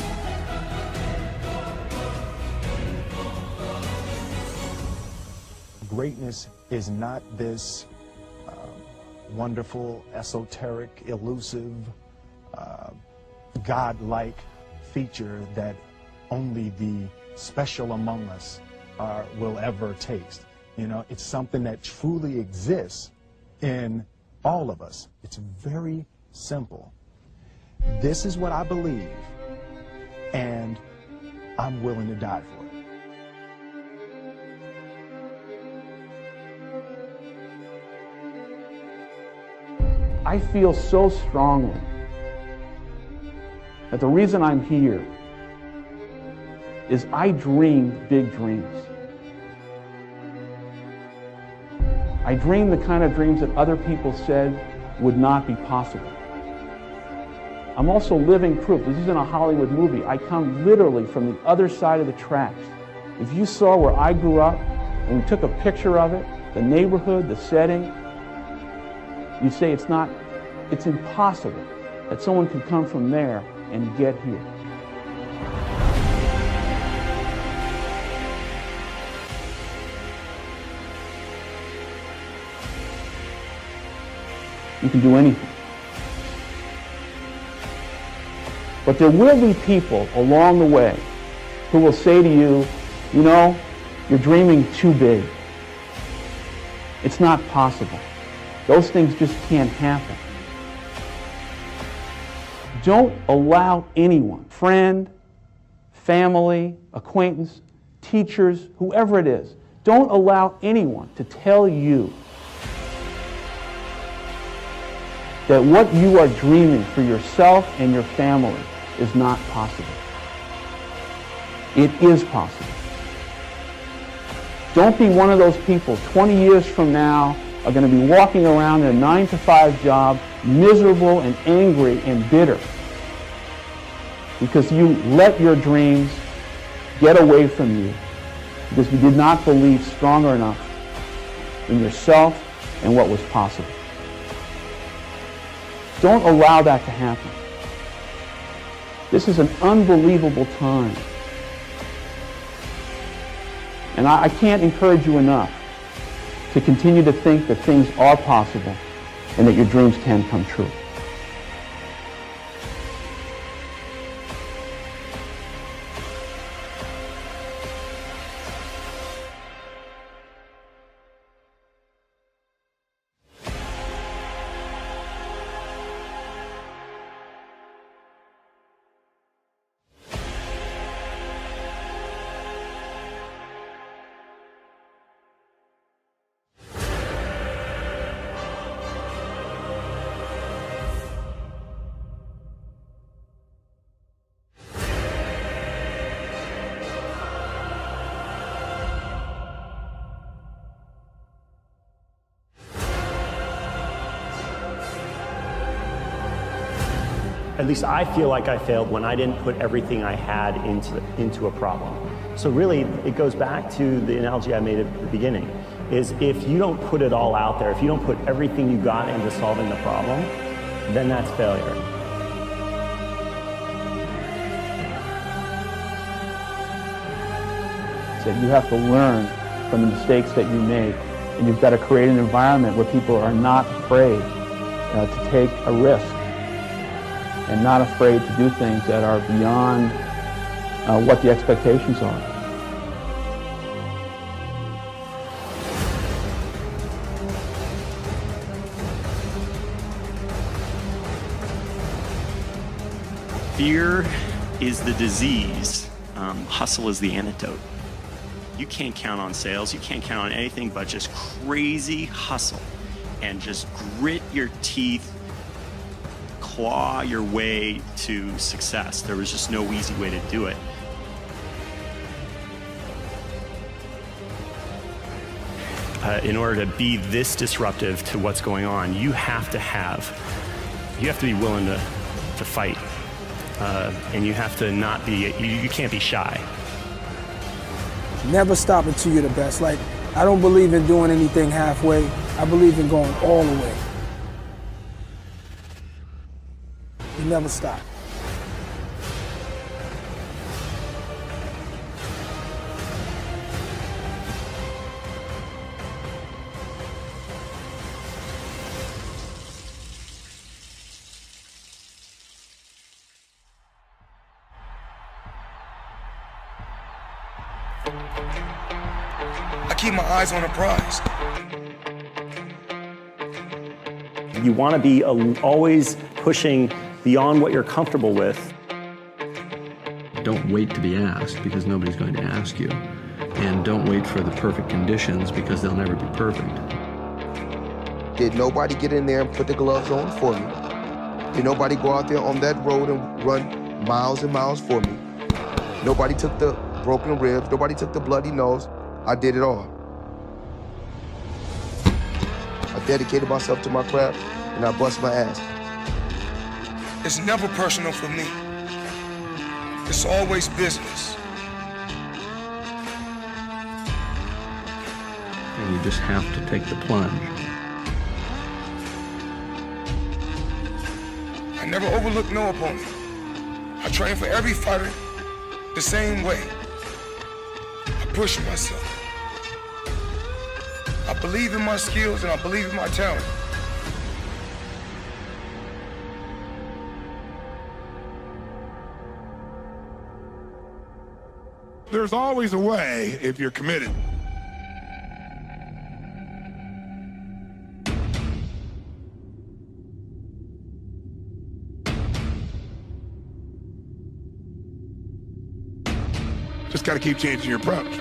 Speaker 25: Greatness is not this wonderful, esoteric, elusive, God-like feature that only the special among us will ever taste. You know, it's something that truly exists in all of us. It's very simple. This is what I believe, and I'm willing to die for it.
Speaker 26: I feel so strongly that the reason I'm here is I dreamed big dreams. I dreamed the kind of dreams that other people said would not be possible. I'm also living proof. This isn't a Hollywood movie. I come literally from the other side of the tracks. If you saw where I grew up and we took a picture of it, the neighborhood, the setting, you'd say it's impossible that someone could come from there and get here. You can do anything. But there will be people along the way who will say to you, you know, you're dreaming too big. It's not possible. Those things just can't happen. Don't allow anyone, friend, family, acquaintance, teachers, whoever it is, don't allow anyone to tell you that what you are dreaming for yourself and your family is not possible. It is possible. Don't be one of those people 20 years from now are going to be walking around in a 9-to-5 job, miserable and angry and bitter because you let your dreams get away from you because you did not believe strong enough in yourself and what was possible. Don't allow that to happen. This is an unbelievable time. And I can't encourage you enough to continue to think that things are possible and that your dreams can come true.
Speaker 1: At least I feel like I failed when I didn't put everything I had into a problem. So really, it goes back to the analogy I made at the beginning, is if you don't put it all out there, if you don't put everything you got into solving the problem, then that's failure.
Speaker 26: So you have to learn from the mistakes that you make, and you've got to create an environment where people are not afraid to take a risk and not afraid to do things that are beyond what the expectations are.
Speaker 4: Fear is the disease. Hustle is the antidote. You can't count on sales. You can't count on anything but just crazy hustle and just grit your teeth, claw your way to success. There was just no easy way to do it. In order to be this disruptive to what's going on, you have to be willing to fight. And you have to not be, you can't be shy.
Speaker 2: Never stop until you're the best. Like, I don't believe in doing anything halfway. I believe in going all the way. You never stop.
Speaker 5: I keep my eyes on the prize.
Speaker 1: You want to be always pushing beyond what you're comfortable with.
Speaker 7: Don't wait to be asked, because nobody's going to ask you. And don't wait for the perfect conditions, because they'll never be perfect.
Speaker 9: Did nobody get in there and put the gloves on for me? Did nobody go out there on that road and run miles and miles for me? Nobody took the broken ribs, nobody took the bloody nose. I did it all. I dedicated myself to my craft, and I bust my ass.
Speaker 5: It's never personal for me. It's always business.
Speaker 7: And you just have to take the plunge.
Speaker 5: I never overlook no opponent. I train for every fighter the same way. I push myself. I believe in my skills and I believe in my talent.
Speaker 15: There's always a way if you're committed. Just got to keep changing your approach.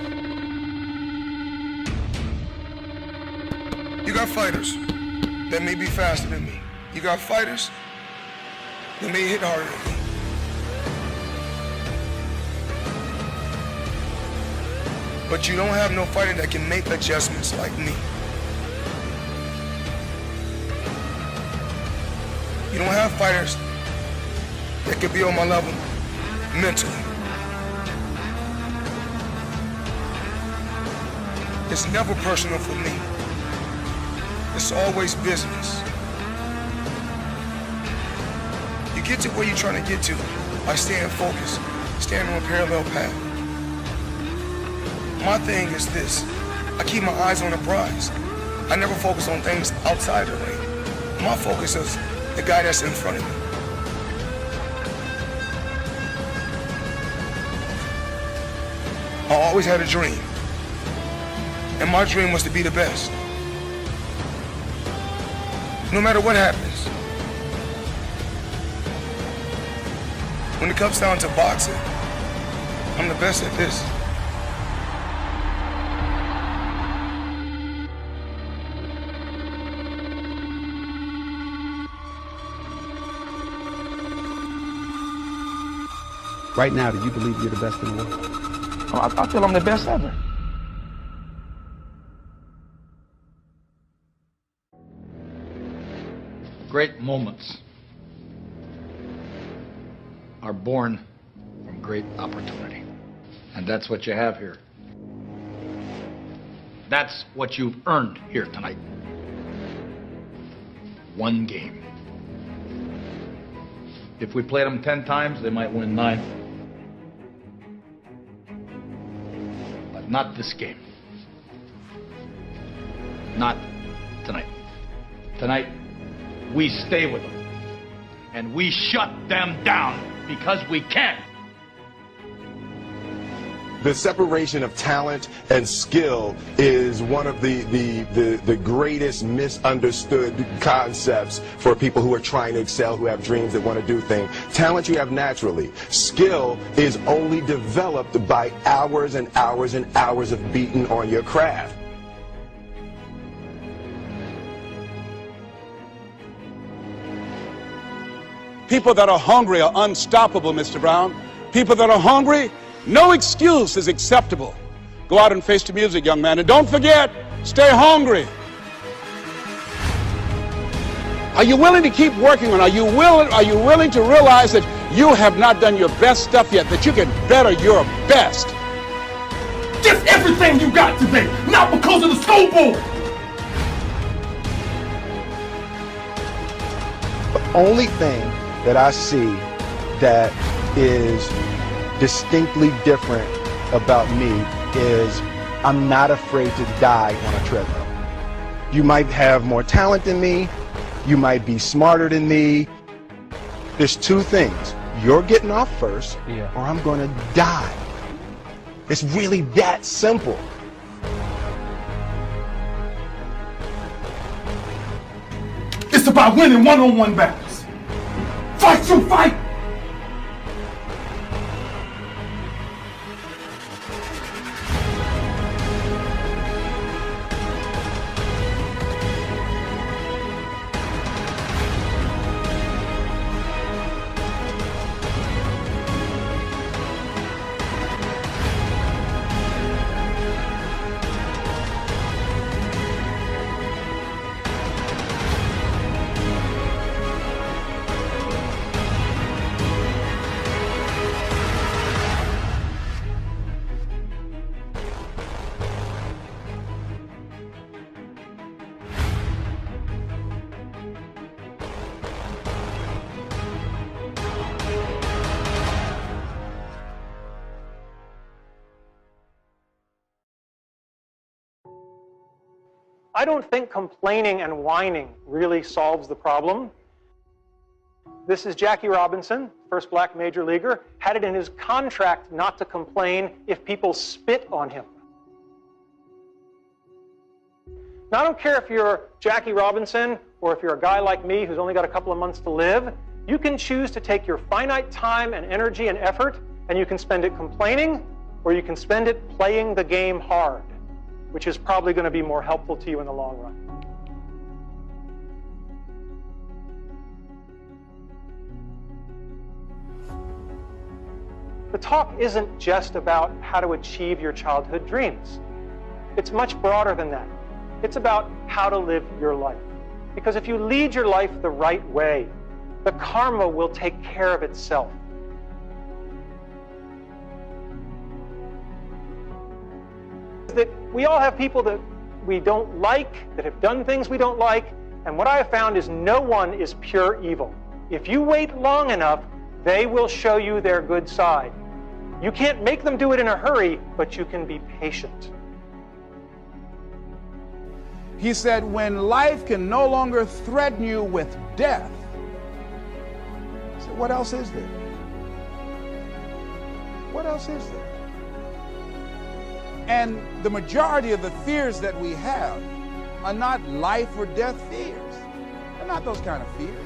Speaker 5: You got fighters that may be faster than me. You got fighters that may hit harder than me. But you don't have no fighter that can make adjustments like me. You don't have fighters that can be on my level mentally. It's never personal for me. It's always business. You get to where you're trying to get to by staying focused, staying on a parallel path. My thing is this, I keep my eyes on the prize. I never focus on things outside the ring. My focus is the guy that's in front of me. I always had a dream, and my dream was to be the best. No matter what happens. When it comes down to boxing, I'm the best at this.
Speaker 10: Right now, do you believe you're the best in the world?
Speaker 11: I feel I'm the best ever.
Speaker 12: Great moments are born from great opportunity. And that's what you have here. That's what you've earned here tonight. One game. If we played them 10 times, they might win 9. But not this game. Not tonight. Tonight, we stay with them. And we shut them down because we can.
Speaker 13: The separation of talent and skill is one of the greatest misunderstood concepts for people who are trying to excel, who have dreams that want to do things. Talent you have naturally. Skill is only developed by hours and hours and hours of beating on your craft.
Speaker 22: People that are hungry are unstoppable, Mr. Brown. People that are hungry, no excuse is acceptable. Go out and face the music, young man. And don't forget, stay hungry. Are you willing to keep working on it? Are you willing to realize that you have not done your best stuff yet, that you can better your best?
Speaker 14: Just everything you got today, not because of the snowball.
Speaker 10: The only thing that I see that is distinctly different about me is I'm not afraid to die on a treadmill. You might have more talent than me, you might be smarter than me. There's two things. You're getting off first, or I'm gonna die. It's really that simple.
Speaker 14: It's about winning one-on-one battles. Fight your fight.
Speaker 17: I don't think complaining and whining really solves the problem. This is Jackie Robinson, first black major leaguer, had it in his contract not to complain if people spit on him. Now, I don't care if you're Jackie Robinson or if you're a guy like me who's only got a couple of months to live. You can choose to take your finite time and energy and effort, and you can spend it complaining, or you can spend it playing the game hard, which is probably going to be more helpful to you in the long run. The talk isn't just about how to achieve your childhood dreams. It's much broader than that. It's about how to live your life. Because if you lead your life the right way, the karma will take care of itself. That we all have people that we don't like, that have done things we don't like, and what I have found is no one is pure evil. If you wait long enough, they will show you their good side. You can't make them do it in a hurry, but you can be patient.
Speaker 22: He said, when life can no longer threaten you with death, so what else is there? What else is there? And the majority of the fears that we have are not life or death fears. They're not those kind of fears.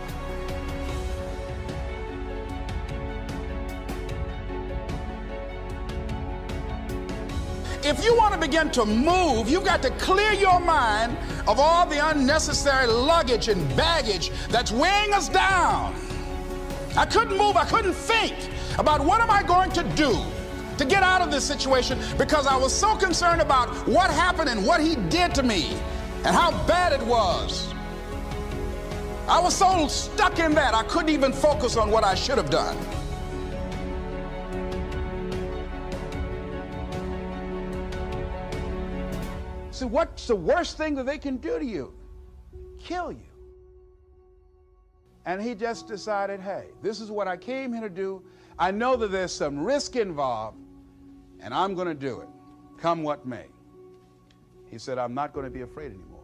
Speaker 22: If you want to begin to move, you've got to clear your mind of all the unnecessary luggage and baggage that's weighing us down. I couldn't move, I couldn't think about what am I going to do to get out of this situation because I was so concerned about what happened and what he did to me and how bad it was. I was so stuck in that I couldn't even focus on what I should have done. See, what's the worst thing that they can do to you? Kill you. And he just decided, hey, this is what I came here to do. I know that there's some risk involved, and I'm going to do it, come what may. He said, I'm not going to be afraid anymore.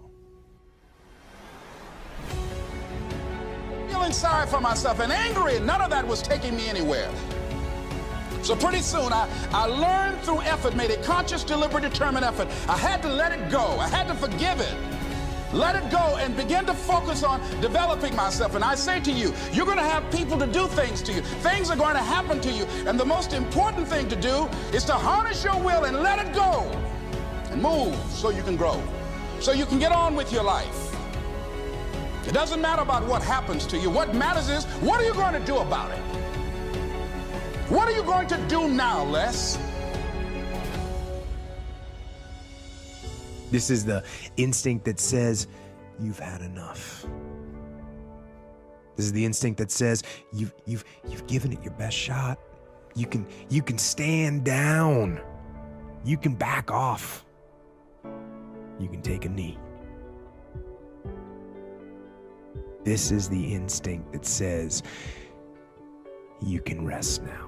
Speaker 22: Feeling sorry for myself and angry, and none of that was taking me anywhere. So pretty soon, I learned through effort, made a conscious, deliberate, determined effort. I had to let it go. I had to forgive it. Let it go and begin to focus on developing myself. And I say to you, you're going to have people to do things to you. Things are going to happen to you. And the most important thing to do is to harness your will and let it go and move so you can grow, so you can get on with your life. It doesn't matter about what happens to you. What matters is, what are you going to do about it? What are you going to do now, Les?
Speaker 3: This is the instinct that says, you've had enough. This is the instinct that says, you've given it your best shot. You can stand down. You can back off. You can take a knee. This is the instinct that says, you can rest now.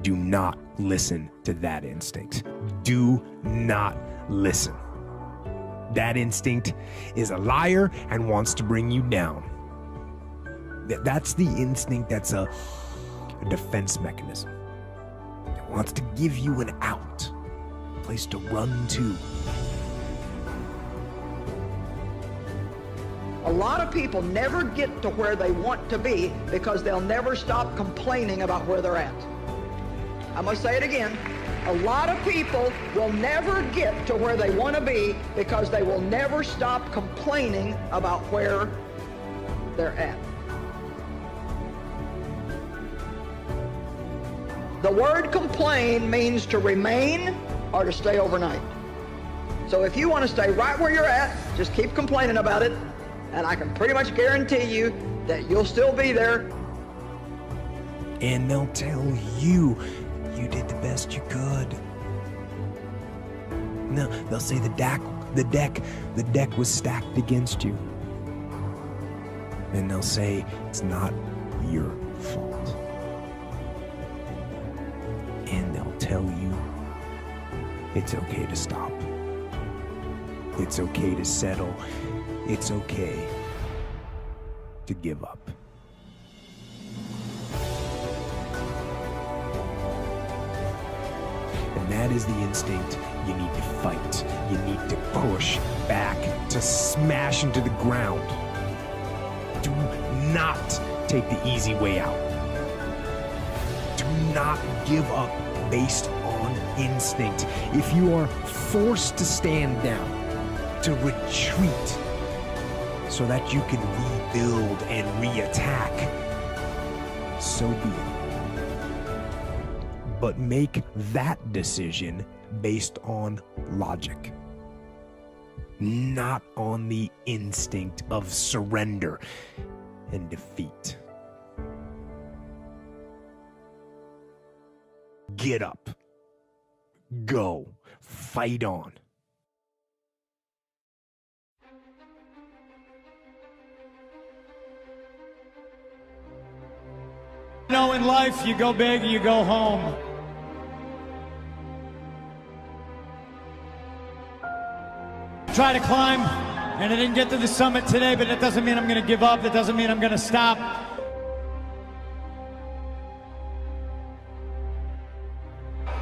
Speaker 3: Do not listen to that instinct. Do not listen. That instinct is a liar and wants to bring you down. That's the instinct that's a defense mechanism. It wants to give you an out, a place to run to.
Speaker 16: A lot of people never get to where they want to be because they'll never stop complaining about where they're at. I'm going to say it again. A lot of people will never get to where they want to be because they will never stop complaining about where they're at. The word complain means to remain or to stay overnight. So if you want to stay right where you're at, just keep complaining about it, and I can pretty much guarantee you that you'll still be there.
Speaker 3: And they'll tell you you did the best you could. No, they'll say the deck was stacked against you. And they'll say it's not your fault. And they'll tell you it's okay to stop. It's okay to settle. It's okay to give up. And that is the instinct you need to fight. You need to push back, to smash into the ground. Do not take the easy way out. Do not give up based on instinct. If you are forced to stand down, to retreat, so that you can rebuild and reattack, so be it. But make that decision based on logic, not on the instinct of surrender and defeat. Get up. Go. Fight on.
Speaker 8: You know, in life, you go big or you go home. Try to climb, and I didn't get to the summit today, but that doesn't mean I'm going to give up. That doesn't mean I'm going to stop.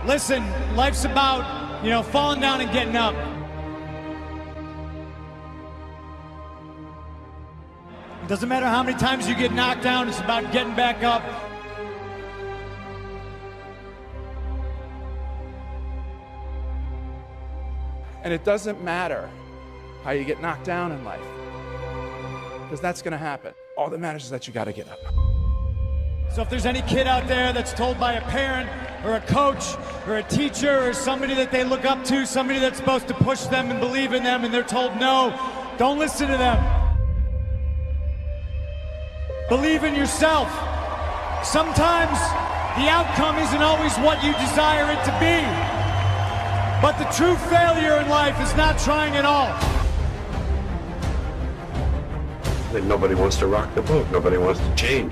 Speaker 8: Listen, life's about, you know, falling down and getting up. It doesn't matter how many times you get knocked down, it's about getting back up.
Speaker 22: And it doesn't matter how you get knocked down in life, because that's going to happen. All that matters is that you got to get up.
Speaker 8: So if there's any kid out there that's told by a parent or a coach or a teacher or somebody that they look up to, somebody that's supposed to push them and believe in them, and they're told no, don't listen to them. Believe in yourself. Sometimes the outcome isn't always what you desire it to be. But the true failure in life is not trying at all.
Speaker 18: Nobody wants to rock the boat. Nobody wants to change.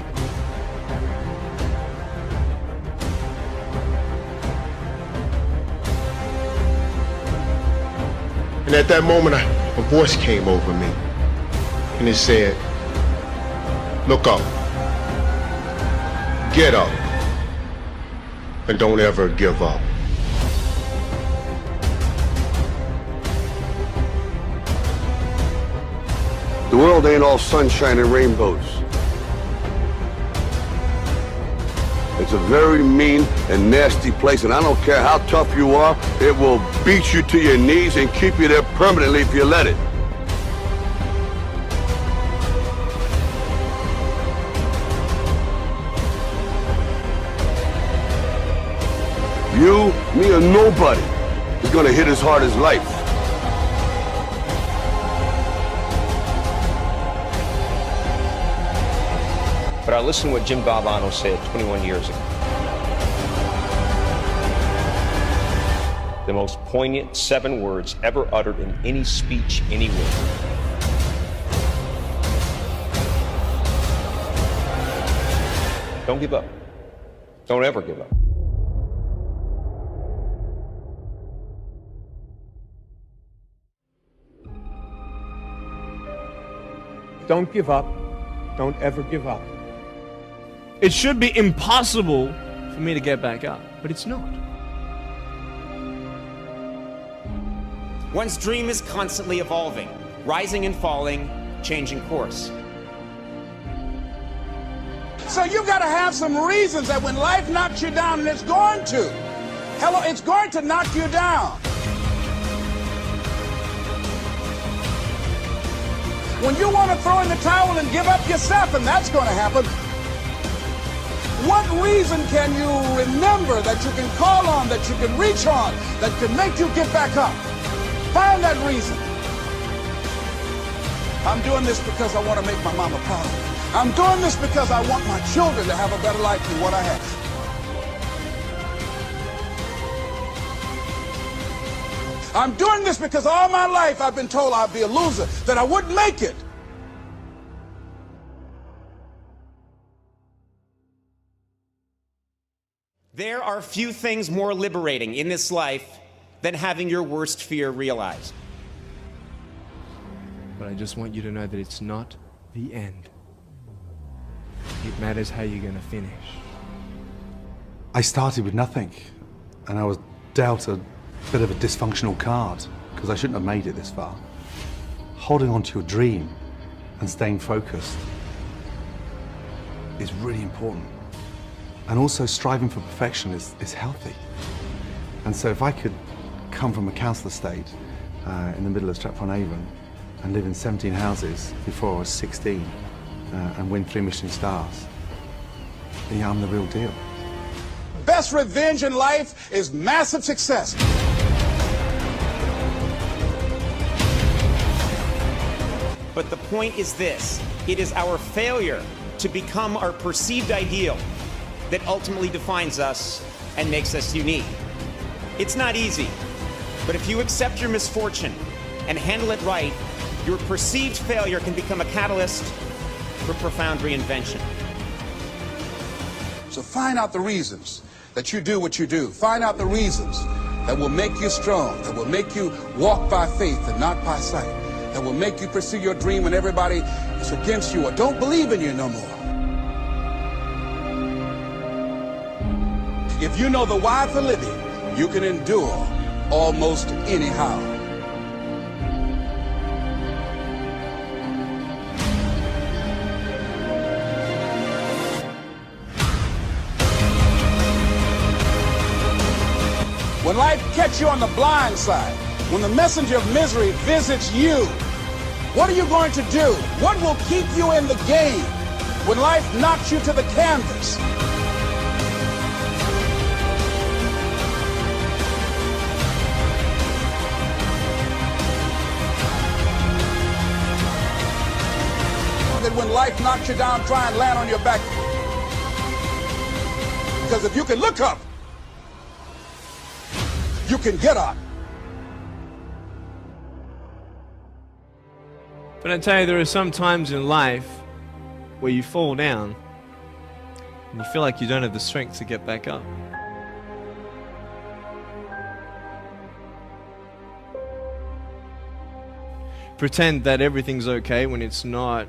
Speaker 13: And at that moment, a voice came over me, and it said, look up, get up, and don't ever give up.
Speaker 18: The world ain't all sunshine and rainbows. It's a very mean and nasty place, and I don't care how tough you are, it will beat you to your knees and keep you there permanently if you let it. You, me, or nobody is gonna hit as hard as life.
Speaker 19: But I listened to what Jim Valvano said 21 years ago. The most poignant 7 words ever uttered in any speech anywhere. Don't give up. Don't ever give up.
Speaker 3: Don't give up. Don't ever give up. It should be impossible for me to get back up, but it's not.
Speaker 20: One's dream is constantly evolving, rising and falling, changing course.
Speaker 22: So you got to have some reasons that when life knocks you down, and it's going to. Hello, it's going to knock you down. When you want to throw in the towel and give up yourself, and that's going to happen, what reason can you remember that you can call on, that you can reach on, that can make you get back up? Find that reason. I'm doing this because I want to make my mama proud of me. I'm doing this because I want my children to have a better life than what I have. I'm doing this because all my life I've been told I'd be a loser, that I wouldn't make it.
Speaker 20: There are few things more liberating in this life than having your worst fear realized.
Speaker 3: But I just want you to know that it's not the end. It matters how you're going to finish.
Speaker 21: I started with nothing, and I was dealt a bit of a dysfunctional card because I shouldn't have made it this far. Holding on to your dream and staying focused is really important. And also striving for perfection is healthy. And so if I could come from a council estate in the middle of Stratford-on-Avon and live in 17 houses before I was 16 and win 3 Michelin stars, then yeah, I'm the real deal.
Speaker 22: Best revenge in life is massive success.
Speaker 20: But the point is this: it is our failure to become our perceived ideal that ultimately defines us and makes us unique. It's not easy, but if you accept your misfortune and handle it right, your perceived failure can become a catalyst for profound reinvention.
Speaker 22: So find out the reasons that you do what you do. Find out the reasons that will make you strong, that will make you walk by faith and not by sight, that will make you pursue your dream when everybody is against you or don't believe in you no more. If you know the why for living, you can endure almost anyhow. When life catches you on the blind side, when the messenger of misery visits you, what are you going to do? What will keep you in the game when life knocks you to the canvas? That when life knocks you down, try and land on your back. Because if you can look up, you can get up.
Speaker 4: But I tell you, there are some times in life where you fall down and you feel like you don't have the strength to get back up. Pretend that everything's okay when it's not.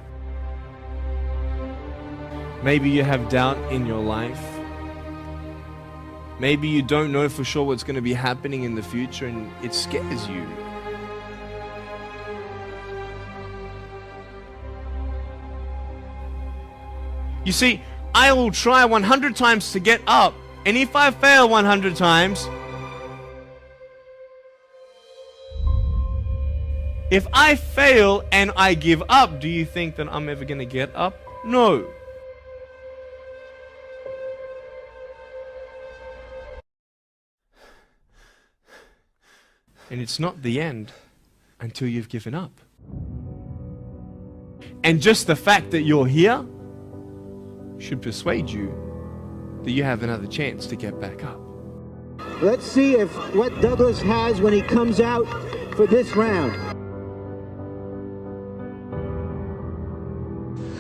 Speaker 4: Maybe you have doubt in your life. Maybe you don't know for sure what's going to be happening in the future and it scares you. You see, I will try 100 times to get up, and if I fail 100 times, if I fail and I give up, do you think that I'm ever going to get up? No. And it's not the end until you've given up. And just the fact that you're here should persuade you that you have another chance to get back up.
Speaker 6: Let's see if what Douglas has when he comes out for this round.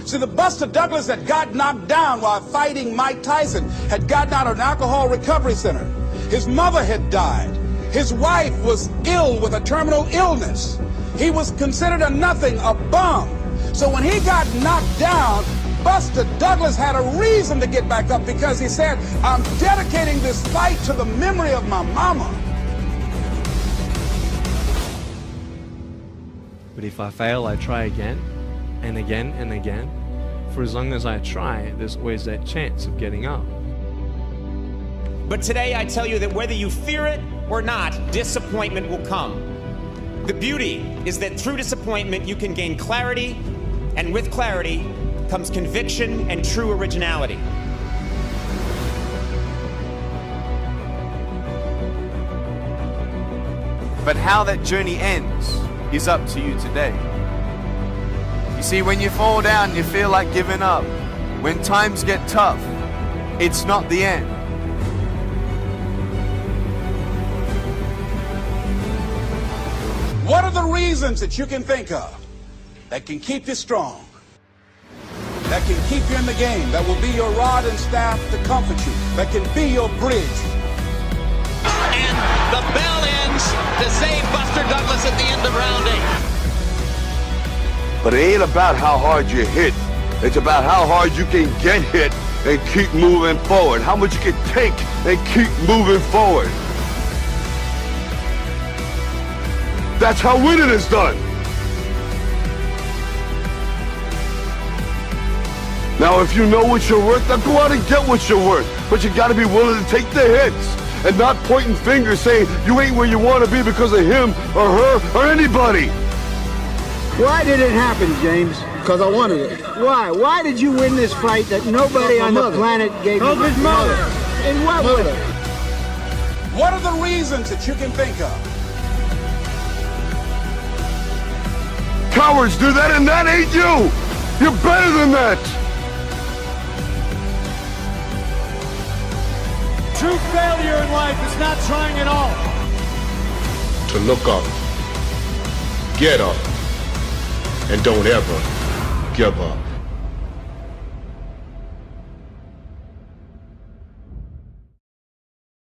Speaker 22: See, the Buster Douglas that got knocked down while fighting Mike Tyson had gotten out of an alcohol recovery center. His mother had died. His wife was ill with a terminal illness. He was considered a nothing, a bum. So when he got knocked down, Buster Douglas had a reason to get back up because he said, I'm dedicating this fight to the memory of my mama.
Speaker 4: But if I fail, I try again and again and again. For as long as I try, there's always that chance of getting up.
Speaker 20: But today I tell you that whether you fear it or not, disappointment will come. The beauty is that through disappointment you can gain clarity, and with clarity comes conviction and true originality.
Speaker 23: But how that journey ends is up to you today. You see, when you fall down, you feel like giving up. When times get tough, it's not the end.
Speaker 22: What are the reasons that you can think of that can keep you strong, that can keep you in the game, that will be your rod and staff to comfort you, that can be your bridge?
Speaker 24: And the bell ends to save Buster Douglas at the end of round 8.
Speaker 18: But it ain't about how hard you hit. It's about how hard you can get hit and keep moving forward. How much you can take and keep moving forward. That's how winning is done. Now, if you know what you're worth, now go out and get what you're worth. But you gotta be willing to take the hits and not pointing fingers saying you ain't where you want to be because of him or her or anybody.
Speaker 6: Why did it happen, James? Because I wanted it. Why? Why did you win this fight that nobody on the planet gave you? His mother. In what way?
Speaker 22: What are the reasons that you can think of?
Speaker 18: Cowards do that, and that ain't you. You're better than that.
Speaker 8: True failure in life is not trying at all.
Speaker 13: To look up, get up, and don't ever give up.